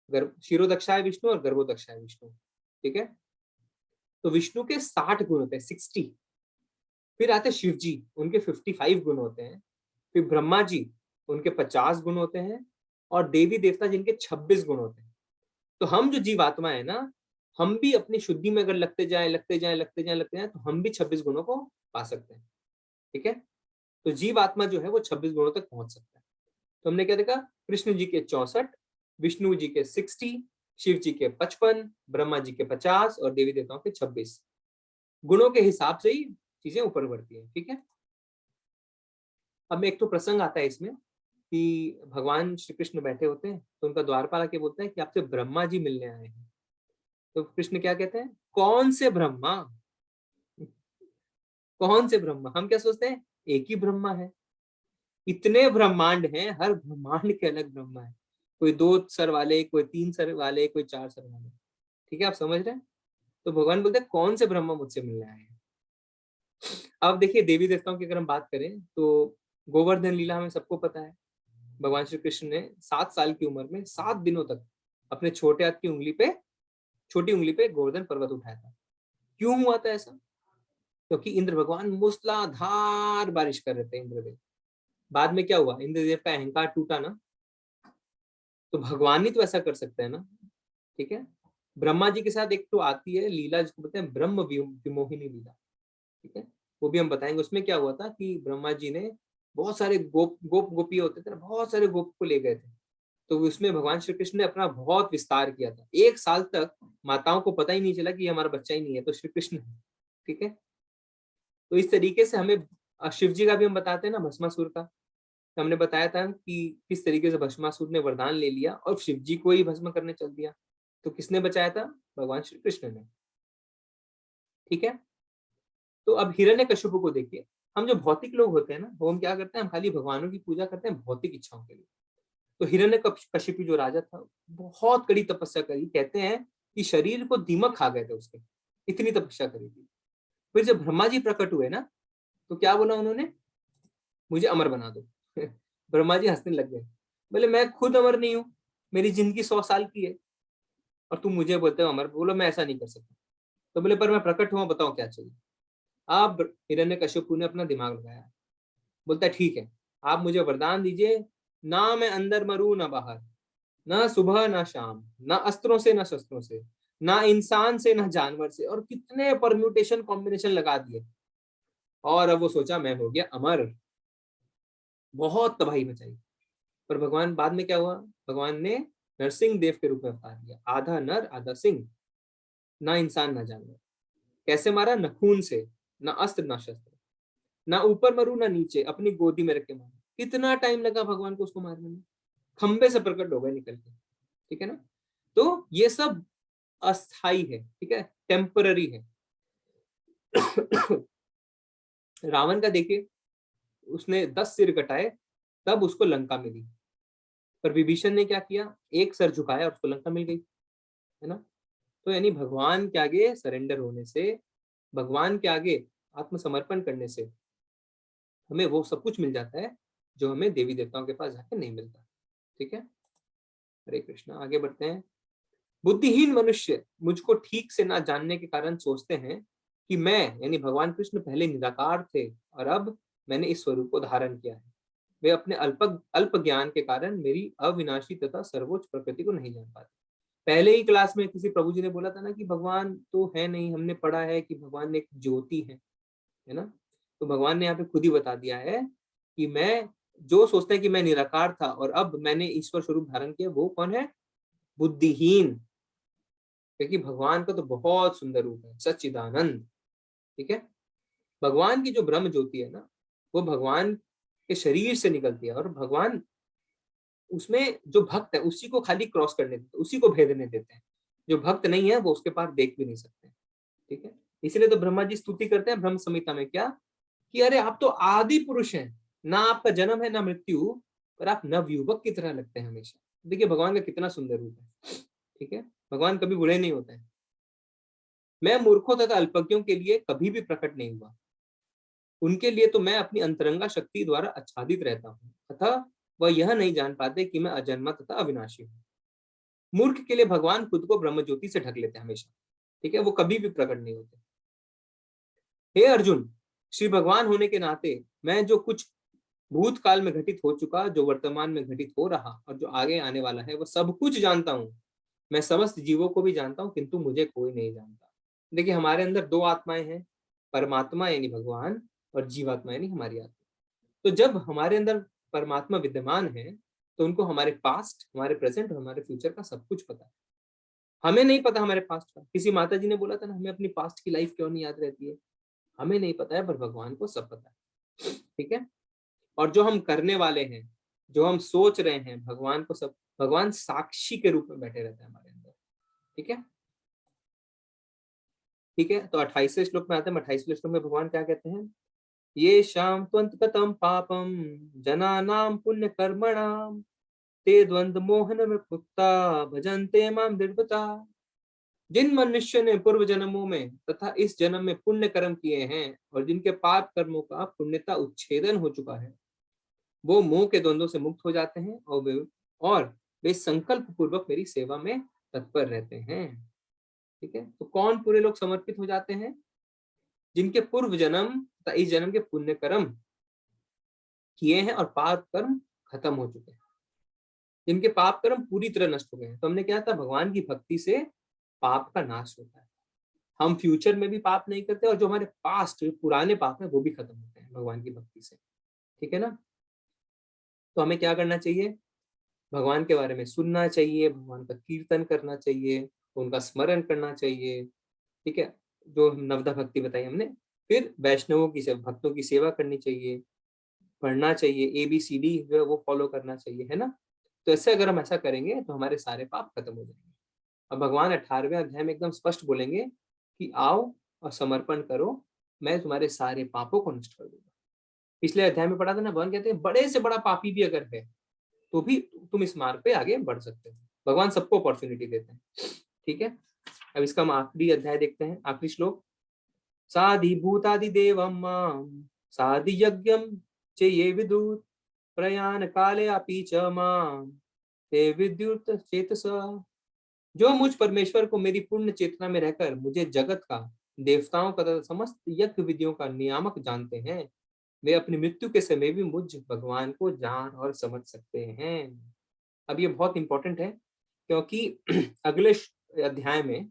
क्षीरोदक्षाय विष्णु और गर्भोदक्षाय विष्णु, ठीक है। तो विष्णु के 60 गुण होते हैं, 60। फिर आते शिव जी, उनके 55 गुण होते हैं। फिर ब्रह्मा जी, उनके 50 गुण होते हैं। और देवी देवता जिनके 26 गुण होते हैं। तो हम जो जीवात्मा है ना, हम भी अपनी शुद्धि में अगर लगते जाएं तो हम भी 26 गुणों को पा सकते हैं, ठीक है। तो जीवात्मा जो है वो 26 गुणों तक पहुंच सकता है। तो हमने क्या देखा, कृष्ण जी के 64, विष्णु जी के 60, शिव जी के 55, ब्रह्मा जी के 50 और देवी देवताओं के 26 गुणों के हिसाब से ही चीजें ऊपर बढ़ती है, ठीक है। अब एक तो प्रसंग आता है इसमें कि भगवान श्री कृष्ण बैठे होते हैं तो उनका द्वारपाल आके बोलता है कि आपसे ब्रह्मा जी मिलने आए हैं। तो कृष्ण क्या कहते हैं, कौन से ब्रह्मा, कौन से ब्रह्मा? हम क्या सोचते हैं, एक ही ब्रह्मा है, इतने ब्रह्मांड हैं, हर ब्रह्मांड के अलग ब्रह्मा है। कोई 2 सर वाले, कोई 3 सर वाले, कोई 4 सर वाले। ठीक है, आप समझ रहे हैं? तो भगवान बोलते हैं कौन से ब्रह्मा मुझसे मिलने आए हैं। अब देखिए देवी देवताओं की अगर हम बात करें तो गोवर्धन लीला हमें सबको पता है। भगवान श्री कृष्ण ने 7 साल की उम्र में 7 दिनों तक अपने छोटे हाथ की छोटी उंगली पे गोवर्धन पर्वत उठाया था। क्यों हुआ था ऐसा? क्योंकि इंद्र भगवान मूसलाधार बारिश कर रहे थे इंद्रदेव। बाद में क्या हुआ? इंद्रदेव का अहंकार टूटा ना, तो भगवान ही तो ऐसा कर सकते हैं ना। ठीक है, ब्रह्मा जी के साथ एक तो आती है लीला जिसको बोलते हैं ब्रह्म विमोहिनी लीला। ठीक है, वो भी हम बताएंगे। उसमें क्या हुआ था कि ब्रह्मा जी ने बहुत सारे गोपी होते थे ना, बहुत सारे गोप को ले गए थे। तो उसमें भगवान श्री कृष्ण ने अपना बहुत विस्तार किया था। 1 साल तक माताओं को पता ही नहीं चला कि ये हमारा बच्चा ही नहीं है, तो श्री कृष्ण है। ठीक है, तो इस तरीके से हमें शिव जी का भी हम बताते हैं ना, भस्मासुर का। तो हमने बताया था कि किस तरीके से भस्मासुर ने वरदान ले लिया और शिव जी को ही भस्म करने चल दिया। तो किसने बचाया था? भगवान श्री कृष्ण ने। ठीक है, तो अब हिरण्यकश्यप को देखिए। हम जो भौतिक लोग होते हैं ना, वो हम क्या करते हैं, हम खाली भगवानों की पूजा करते हैं भौतिक इच्छाओं के लिए। तो हिरण्यकश्यप जो राजा था, बहुत कड़ी तपस्या करी। कहते हैं कि शरीर को दीमक खा गए थे उसके, इतनी तपस्या करी थी। फिर जब ब्रह्मा जी प्रकट हुए ना, तो क्या बोला उन्होंने? मुझे अमर बना दो। ब्रह्मा जी हंसने लग गए, बोले मैं खुद अमर नहीं हूं, मेरी जिंदगी 100 साल की है और तुम मुझे बोलते हो अमर। बोलो मैं ऐसा नहीं कर सकता। तो बोले पर मैं प्रकट हुआ, बताओ क्या चाहिए। आप हिरण्यकश्यप ने अपना दिमाग लगाया, बोलता है ठीक है, आप मुझे वरदान दीजिए, ना मैं अंदर मरूं ना बाहर, ना सुबह ना शाम, ना अस्त्रों से ना शस्त्रों से, ना इंसान से ना जानवर से। और कितने परम्यूटेशन कॉम्बिनेशन लगा दिए। और अब वो सोचा मैं हो गया अमर। बहुत तबाही मचाई। पर भगवान बाद में क्या हुआ? भगवान ने नरसिंह देव के रूप में अवतार लिया, आधा नर आधा सिंह, ना इंसान ना जानवर। कैसे मारा? न खून से, ना अस्त्र ना शस्त्र, ना ऊपर मरू ना नीचे, अपनी गोदी में रख के मारा। कितना टाइम लगा भगवान को उसको मारने में? खंबे से प्रकट हो गए निकल के। ठीक है ना, तो ये सब अस्थाई है। ठीक है, टेम्पररी है। रावण का देखिए, उसने 10 सिर कटाए तब उसको लंका मिली। पर विभीषण ने क्या किया? एक सर झुकाया और उसको लंका मिल गई। है ना, तो यानी भगवान के आगे सरेंडर होने से, भगवान के आगे आत्मसमर्पण करने से हमें वो सब कुछ मिल जाता है जो हमें देवी देवताओं के पास जाकर नहीं मिलता। ठीक है, हरे कृष्णा। आगे बढ़ते हैं। बुद्धिहीन मनुष्य मुझको ठीक से ना जानने के कारण सोचते हैं कि मैं यानी भगवान कृष्ण पहले निराकार थे और अब मैंने इस स्वरूप को धारण किया है। वे अपने अल्प ज्ञान के कारण मेरी अविनाशी तथा सर्वोच्च प्रकृति को नहीं जान पाते। पहले ही क्लास में किसी प्रभु जी ने बोला था ना कि भगवान तो है नहीं, हमने पढ़ा है कि भगवान एक ज्योति है ना। तो भगवान ने यहाँ पे खुद ही बता दिया है कि मैं जो सोचते हैं कि मैं निराकार था और अब मैंने ईश्वर स्वरूप धारण किया, वो कौन है? बुद्धिहीन। क्योंकि भगवान का तो बहुत सुंदर रूप है, सच्चिदानंद। ठीक है, भगवान की जो ब्रह्म ज्योति है ना, वो भगवान के शरीर से निकलती है और भगवान उसमें जो भक्त है उसी को खाली क्रॉस करने देते, उसी को भेदने देते हैं। जो भक्त नहीं है वो उसके पार देख भी नहीं सकते। ठीक है, इसलिए तो ब्रह्मा जी स्तुति करते हैं ब्रह्म संहिता में, क्या कि अरे आप तो आदि पुरुष हैं, ना आपका जन्म है ना मृत्यु, पर आप नवयुवक की तरह लगते हैं हमेशा। देखिए भगवान का कितना सुंदर रूप है। ठीक है, भगवान कभी बुरे नहीं होते हैं। मैं मूर्खों तथा अल्पज्ञों के लिए कभी भी प्रकट नहीं हुआ, उनके लिए तो मैं अपनी अंतरंगा शक्ति द्वारा आच्छादित रहता हूँ, तथा वह यह नहीं जान पाते कि मैं अजन्मा तथा अविनाशी हूँ। मूर्ख के लिए भगवान खुद को ब्रह्म ज्योति से ढक लेते हैं हमेशा। ठीक है, वो कभी भी प्रकट नहीं होते। हे अर्जुन, श्री भगवान होने के नाते मैं जो कुछ भूतकाल में घटित हो चुका, जो वर्तमान में घटित हो रहा और जो आगे आने वाला है, वो सब कुछ जानता हूँ। मैं समस्त जीवों को भी जानता हूँ, किंतु मुझे कोई नहीं जानता। देखिए हमारे अंदर 2 आत्माएं हैं, परमात्मा यानी भगवान और जीवात्मा यानी हमारी आत्मा। तो जब हमारे अंदर परमात्मा विद्यमान है तो उनको हमारे पास्ट, हमारे प्रेजेंट और हमारे फ्यूचर का सब कुछ पता है। हमें नहीं पता हमारे पास्ट का। किसी माता जी ने बोला था ना, हमें अपनी पास्ट की लाइफ क्यों नहीं याद रहती है? हमें नहीं पता है, पर भगवान को सब पता है। ठीक है, और जो हम करने वाले हैं, जो हम सोच रहे हैं, भगवान को सब, भगवान साक्षी के रूप में बैठे रहते हैं हमारे अंदर। ठीक है, ठीक है, तो 28वें श्लोक में आते हैं। 28वें श्लोक में भगवान क्या कहते हैं? ये शाम त्वंत कतम पापम जनानाम पुण्य कर्मणाम ते द्वंद्व मोहन विमुक्ता भजन्ते माम दृढ़ता। जिन मनुष्य ने पूर्व जन्मों में तथा इस जन्म में पुण्य कर्म किए हैं और जिनके पाप कर्मों का पुण्यता उच्छेदन हो चुका है, वो मोह के द्वंद्वों से मुक्त हो जाते हैं और वे संकल्प पूर्वक मेरी सेवा में तत्पर रहते हैं। ठीक है, तो कौन पूरे लोग समर्पित हो जाते हैं? जिनके पूर्व जन्म तथा इस जन्म के पुण्य कर्म किए हैं और पाप कर्म खत्म हो चुके हैं, जिनके पाप कर्म पूरी तरह नष्ट हो गए हैं। तो हमने क्या था, भगवान की भक्ति से पाप का नाश होता है। हम फ्यूचर में भी पाप नहीं करते और जो हमारे पास्ट पुराने पाप है वो भी खत्म होते हैं भगवान की भक्ति से। ठीक है ना? तो हमें क्या करना चाहिए? भगवान के बारे में सुनना चाहिए, भगवान का कीर्तन करना चाहिए, उनका स्मरण करना चाहिए। ठीक है, जो नवदा भक्ति बताई हमने। फिर वैष्णवों की भक्तों की सेवा करनी चाहिए, पढ़ना चाहिए, ABCD जो है वो फॉलो करना चाहिए, है ना? तो ऐसे अगर हम ऐसा करेंगे तो हमारे सारे पाप खत्म हो जाएंगे। अब भगवान 18वें अध्याय में एकदम स्पष्ट बोलेंगे कि आओ और समर्पण करो, मैं तुम्हारे सारे पापों को नष्ट कर दूंगा। पिछले अध्याय में पढ़ा था ना, भगवान कहते हैं बड़े से बड़ा पापी भी अगर है तो भी तुम इस मार्ग पे आगे बढ़ सकते हो। भगवान सबको अपॉर्चुनिटी देते हैं। ठीक है, अब इसका हम आखिरी अध्याय देखते हैं, आखिरी श्लोक। साधि भूतादि देवम माम साधि यज्ञम च ये विदुर प्रयाण काले अपि च माम ते विद्युत चेतसा। जो मुझ परमेश्वर को मेरी पूर्ण चेतना में रहकर मुझे जगत का, देवताओं का तथा समस्त यज्ञ विधियों का नियामक जानते हैं, वे अपनी मृत्यु के समय भी मुझ भगवान को जान और समझ सकते हैं। अब ये बहुत इंपॉर्टेंट है क्योंकि अगले अध्याय में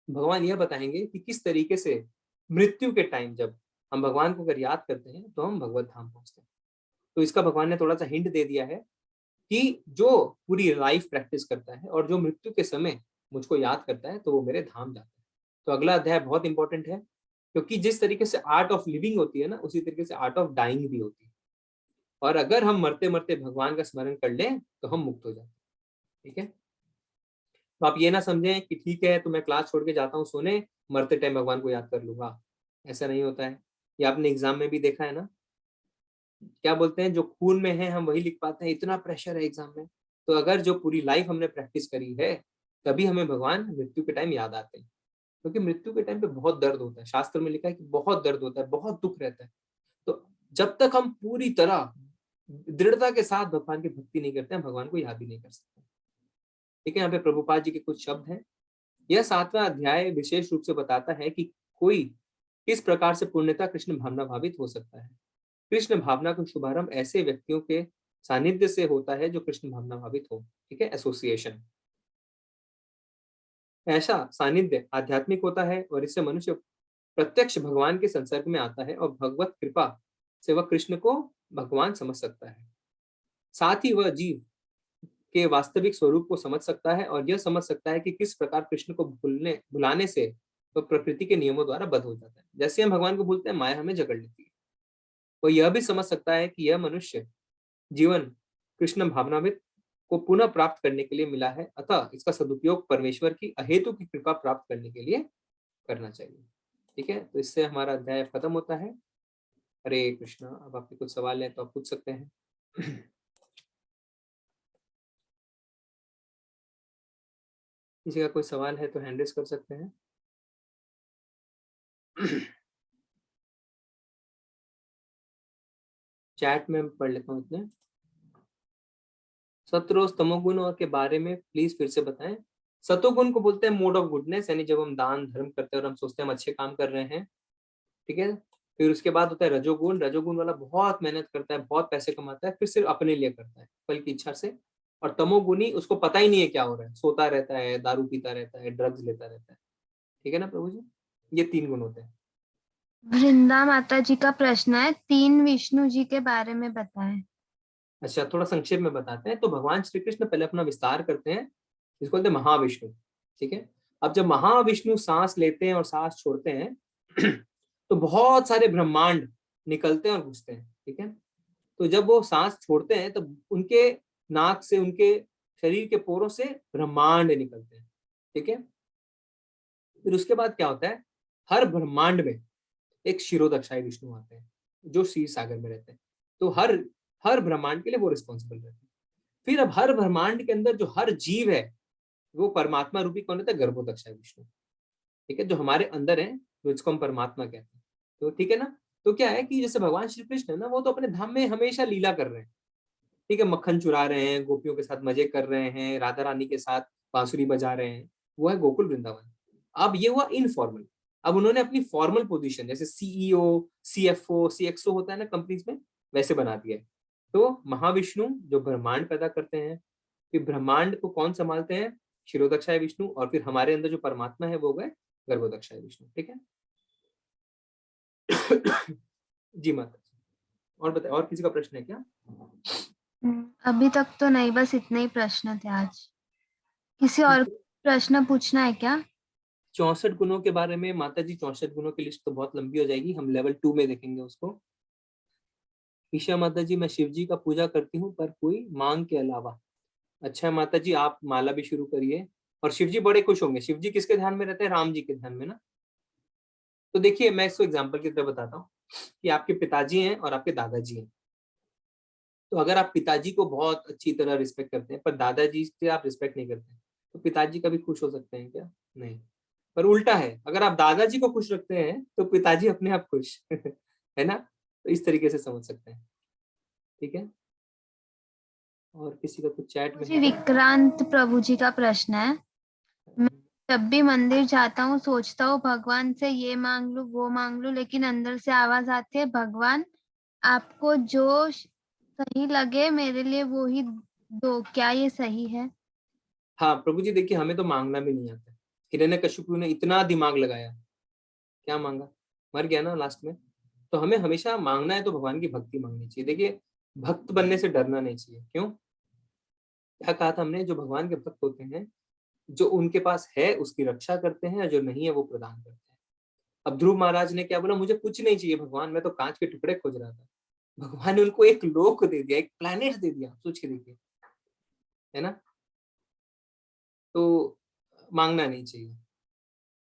भगवान यह बताएंगे कि किस तरीके से मृत्यु के टाइम जब हम भगवान को अगर याद करते हैं तो हम भगवत धाम पहुंचते हैं। तो इसका भगवान ने थोड़ा सा हिंट दे दिया है कि जो पूरी लाइफ प्रैक्टिस करता है और जो मृत्यु के समय मुझको याद करता है तो वो मेरे धाम जाता है। तो अगला अध्याय बहुत इंपॉर्टेंट है क्योंकि जिस तरीके से आर्ट ऑफ लिविंग होती है ना, उसी तरीके से आर्ट ऑफ डाइंग भी होती है। और अगर हम मरते मरते भगवान का स्मरण कर लें तो हम मुक्त हो जाते हैं। ठीक है, तो आप ये ना समझें कि ठीक है तो मैं क्लास छोड़ के जाता हूँ सोने, मरते टाइम भगवान को याद कर लूंगा, ऐसा नहीं होता है। ये आपने एग्जाम में भी देखा है ना, क्या बोलते हैं, जो खून में है हम वही लिख पाते हैं, इतना प्रेशर है एग्जाम में। तो अगर जो पूरी लाइफ हमने प्रैक्टिस करी है तभी हमें भगवान मृत्यु के टाइम याद आते हैं, क्योंकि मृत्यु के टाइम पे बहुत दर्द होता है। शास्त्र में लिखा है कि बहुत दर्द होता है, बहुत दुख रहता है। तो जब तक हम पूरी तरह दृढ़ता के साथ भगवान की भक्ति नहीं करते हैं, भगवान को याद ही नहीं कर सकते। ठीक है, यहाँ पे प्रभुपाद जी के कुछ शब्द हैं। यह 7वां अध्याय विशेष रूप से बताता है कि कोई किस प्रकार से पूर्णता कृष्ण भावना भावित हो सकता है। कृष्ण भावना का शुभारंभ ऐसे व्यक्तियों के सानिध्य से होता है जो कृष्ण भावना भावित हो। ठीक है, एसोसिएशन। ऐसा सानिध्य आध्यात्मिक होता है और इससे मनुष्य प्रत्यक्ष भगवान के संसर्ग में आता है और भगवत कृपा से वह कृष्ण को भगवान समझ सकता है। साथ ही वह जीव के वास्तविक स्वरूप को समझ सकता है और यह समझ सकता है कि किस प्रकार कृष्ण को भुलाने से वह प्रकृति के नियमों द्वारा बद्ध हो जाता है। जैसे हम भगवान को भूलते हैं, माया हमें जकड़ लेती है। वह यह भी समझ सकता है कि यह मनुष्य जीवन कृष्ण भावनावित को पुनः प्राप्त करने के लिए मिला है, अतः इसका सदुपयोग परमेश्वर की अहेतु की कृपा प्राप्त करने के लिए करना चाहिए। ठीक है, तो इससे हमारा अध्याय खत्म होता है। हरे कृष्णा। अब आपके कुछ सवाल है तो आप पूछ सकते हैं। किसी का कोई सवाल है तो हैंड रेज कर सकते हैं। चैट में पढ़ लेता हूँ इतने। सत्रोस तमोगुण और के बारे में प्लीज फिर से बताएं। सतोगुण को बोलते हैं मोड ऑफ गुडनेस, यानी जब हम दान धर्म करते हैं और हम सोचते हैं हम अच्छे काम कर रहे हैं। ठीक है, फिर उसके बाद होता है रजोगुण। रजोगुण वाला बहुत मेहनत करता है, बहुत पैसे कमाता है, फिर सिर्फ अपने लिए करता है फल की इच्छा से। और तमोगुणी, उसको पता ही नहीं है क्या हो रहा है, सोता रहता है, दारू पीता रहता है, ड्रग्स लेता रहता है। ठीक है ना प्रभु जी, ये 3 गुण होते हैं। वृंदा माता जी का प्रश्न है, 3 विष्णु जी के बारे में बताएं। अच्छा, थोड़ा संक्षेप में बताते हैं। तो भगवान श्री कृष्ण पहले अपना विस्तार करते हैं, इसको बोलते हैं महाविष्णु। ठीक है, अब जब महाविष्णु सांस लेते हैं और सांस छोड़ते हैं तो बहुत सारे ब्रह्मांड निकलते हैं और घुसते हैं। ठीक है, तो जब वो सांस छोड़ते हैं तब उनके नाक से, उनके शरीर के पोरों से ब्रह्मांड निकलते हैं। ठीक है, फिर उसके बाद क्या होता है, हर ब्रह्मांड में एक शिरोदक्षाई विष्णु आते हैं जो क्षीर सागर में रहते हैं। तो हर ब्रह्मांड के लिए वो रिस्पॉन्सिबल रहते हैं। फिर अब हर ब्रह्मांड के अंदर जो हर जीव है वो परमात्मा रूपी कौन होता है? गर्भोदक विष्णु। ठीक है, जो हमारे अंदर है, तो इसको हम परमात्मा कहते हैं। तो ठीक है ना। तो क्या है कि जैसे भगवान श्री कृष्ण है ना, वो तो अपने धाम में हमेशा लीला कर रहे हैं। ठीक है, मक्खन चुरा रहे हैं, गोपियों के साथ मजे कर रहे हैं, राधा रानी के साथ बांसुरी बजा रहे हैं, वो है गोकुल वृंदावन। अब ये हुआ इनफॉर्मल। अब उन्होंने अपनी फॉर्मल पोजीशन जैसे सीईओ, सीएफओ, सीएक्सओ होता है ना कंपनीज में, वैसे बना दिया है। तो महाविष्णु जो ब्रह्मांड पैदा करते हैं, फिर ब्रह्मांड को कौन संभालते हैं? क्षीरोदक्षाय विष्णु। और फिर हमारे अंदर जो परमात्मा है वो गए गर्भोदक्षाय विष्णु। ठीक है। जी माता जी, और बताए, और किसी का प्रश्न है क्या? अभी तक तो नहीं, बस इतने ही प्रश्न थे आज। किसी और प्रश्न पूछना है क्या? 64 गुणों के बारे में माता जी, 64 गुणों की लिस्ट तो बहुत लंबी हो जाएगी, हम लेवल 2 में देखेंगे उसको। ईशा माता जी, मैं शिव जी का पूजा करती हूँ पर कोई मांग के अलावा। अच्छा माता जी, आप माला भी शुरू करिए और शिव जी बड़े खुश होंगे। शिव जी किसके ध्यान में रहते हैं? राम जी के ध्यान में ना। तो देखिए, मैं इसको एग्जाम्पल की तरह बताता हूँ कि आपके पिताजी हैं और आपके दादाजी हैं। तो अगर आप पिताजी को बहुत अच्छी तरह रिस्पेक्ट करते हैं पर दादाजी से आप रिस्पेक्ट नहीं करते, तो पिताजी कभी खुश हो सकते हैं क्या? नहीं। पर उल्टा है, अगर आप दादाजी को खुश रखते हैं तो पिताजी अपने आप खुश है ना। तो इस तरीके से समझ सकते हैं। ठीक है, और किसी का कुछ चैट में जी, है? विक्रांत प्रभु जी का प्रश्न है। मैं जब भी मंदिर जाता हूँ सोचता हूँ भगवान से ये मांग लूं वो मांग लूं, लेकिन अंदर से आवाज आती है भगवान आपको जो सही लगे मेरे लिए वो ही दो, क्या ये सही है? हाँ प्रभु जी, देखिए हमें तो मांगना भी नहीं आता। हिरण्यकशिपु ने इतना दिमाग लगाया, क्या मांगा? मर गया ना लास्ट में। तो हमें हमेशा मांगना है तो भगवान की भक्ति मांगनी चाहिए। देखिए, भक्त बनने से डरना नहीं चाहिए। क्यों? क्या कहा था हमने? जो भगवान के भक्त होते हैं, जो उनके पास है उसकी रक्षा करते हैं और जो नहीं है वो प्रदान करते हैं। अब ध्रुव महाराज ने क्या बोला? मुझे कुछ नहीं चाहिए भगवान, मैं तो कांच के टुकड़े खोज रहा था। भगवान ने उनको एक लोक दे दिया, एक प्लैनेट दे दिया। सोच के देखिए, है ना। तो मांगना नहीं चाहिए।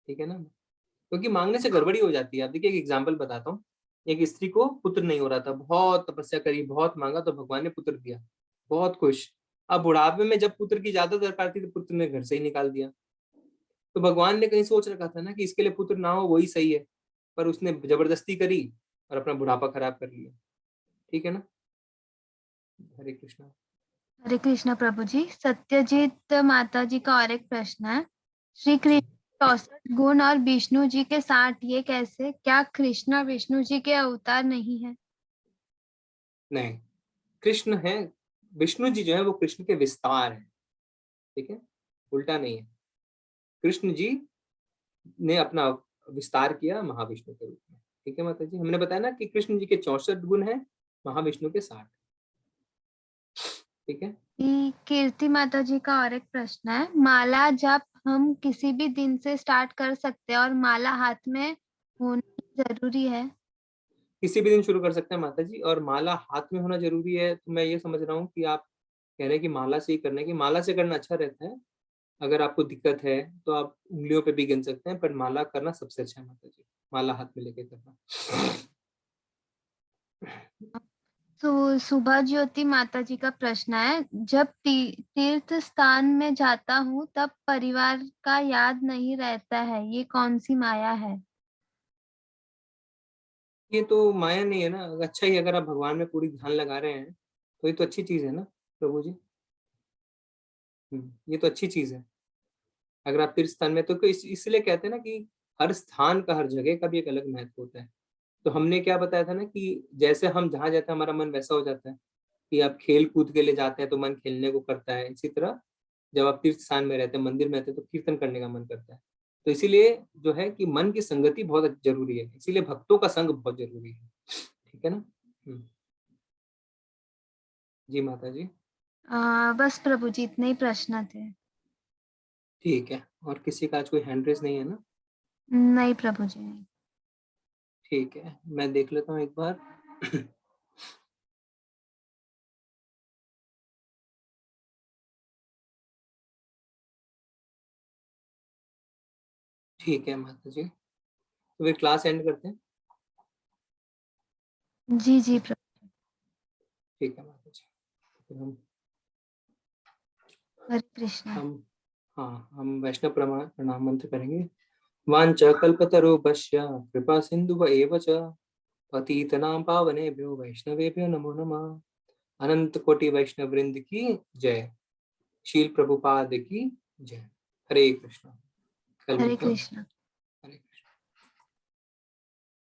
ठीक है ना, क्योंकि मांगने से गड़बड़ी हो जाती है। आप देखिए, एक एग्जाम्पल बताता हूँ। एक स्त्री को पुत्र नहीं हो रहा था, बहुत तपस्या करी, बहुत मांगा, तो भगवान ने पुत्र दिया, बहुत खुश। अब बुढ़ापे में जब पुत्र की ज्यादा दरकार थी तो पुत्र ने घर से ही निकाल दिया। तो भगवान ने कहीं सोच रखा था ना कि इसके लिए पुत्र ना हो वही सही है, पर उसने जबरदस्ती करी और अपना बुढ़ापा खराब कर लिया। ठीक है ना। हरे कृष्णा। हरे कृष्ण प्रभु जी। सत्यजीत माता जी का और एक प्रश्न है। श्री कृष्ण 64 गुण और विष्णु जी के 60, ये कैसे? क्या कृष्ण विष्णु जी के अवतार नहीं है? नहीं, कृष्ण है, विष्णु जी जो है वो कृष्ण के विस्तार है। ठीक है, उल्टा नहीं है। कृष्ण जी ने अपना विस्तार किया महाविष्णु के रूप में। ठीक है माता जी, हमने बताया ना कि कृष्ण जी के 64 गुण हैं, महाविष्णु के 60। ठीक है। कीर्ति माता जी का और एक प्रश्न है। माला जप हम किसी भी दिन से स्टार्ट कर सकते हैं और माला हाथ में होनी जरूरी है? किसी भी दिन शुरू कर सकते हैं माता जी, और माला हाथ में होना जरूरी है। तो मैं ये समझ रहा हूँ कि आप कह रहे हैं कि माला से ही करने की, माला से करना अच्छा रहता है। अगर आपको दिक्कत है तो आप उंगलियों पे भी गिन सकते हैं, पर माला करना सबसे अच्छा है माता जी, माला हाथ में लेके करना। तो सुबह ज्योति माता जी का प्रश्न है। जब तीर्थ स्थान में जाता हूँ तब परिवार का याद नहीं रहता है, ये कौन सी माया है? ये तो माया नहीं है ना। अच्छा ही, अगर आप भगवान में पूरी ध्यान लगा रहे हैं तो ये तो अच्छी चीज है ना प्रभु जी। ये तो अच्छी चीज है। अगर आप तीर्थ स्थान में, तो इसलिए कहते हैं ना कि हर स्थान का, हर जगह का भी एक अलग महत्व होता है। तो हमने क्या बताया था ना कि जैसे हम जहाँ जाते हैं हमारा मन वैसा हो जाता है, कि आप खेल कूद के लिए जाते हैं तो मन खेलने को करता है। इसी तरह जब आप तीर्थ स्थान में रहते हैं, मंदिर में रहते हैं, तो कीर्तन करने का मन करता है। तो इसीलिए जो है कि मन की संगति बहुत जरूरी है, इसीलिए भक्तों का संग बहुत जरूरी है। ठीक है ना। जी माता जी। बस प्रभु जी, इतने ही प्रश्न थे। ठीक है, और किसी का आज कोई हैंड रेज नहीं है ना? नहीं प्रभु जी, नहीं। ठीक है, मैं देख लेता हूँ एक बार। ठीक है माता जी, तो फिर क्लास एंड करते हैं। जी जी प्रभु। ठीक है माता जी, फिर हम हरे कृष्ण। हम वैष्णव प्रणाम मंत्र करेंगे। वाञ्छ कल्पतरुभ्यश्च कृपा सिन्धुव एव च पतितनां पावनेभ्यो वैष्णवेभ्यो नमो नमः। अनंत कोटि वैष्णव वृंद की जय। शील प्रभुपाद की जय। हरे कृष्ण। कल हरे मिलते हैं। कृष्ण।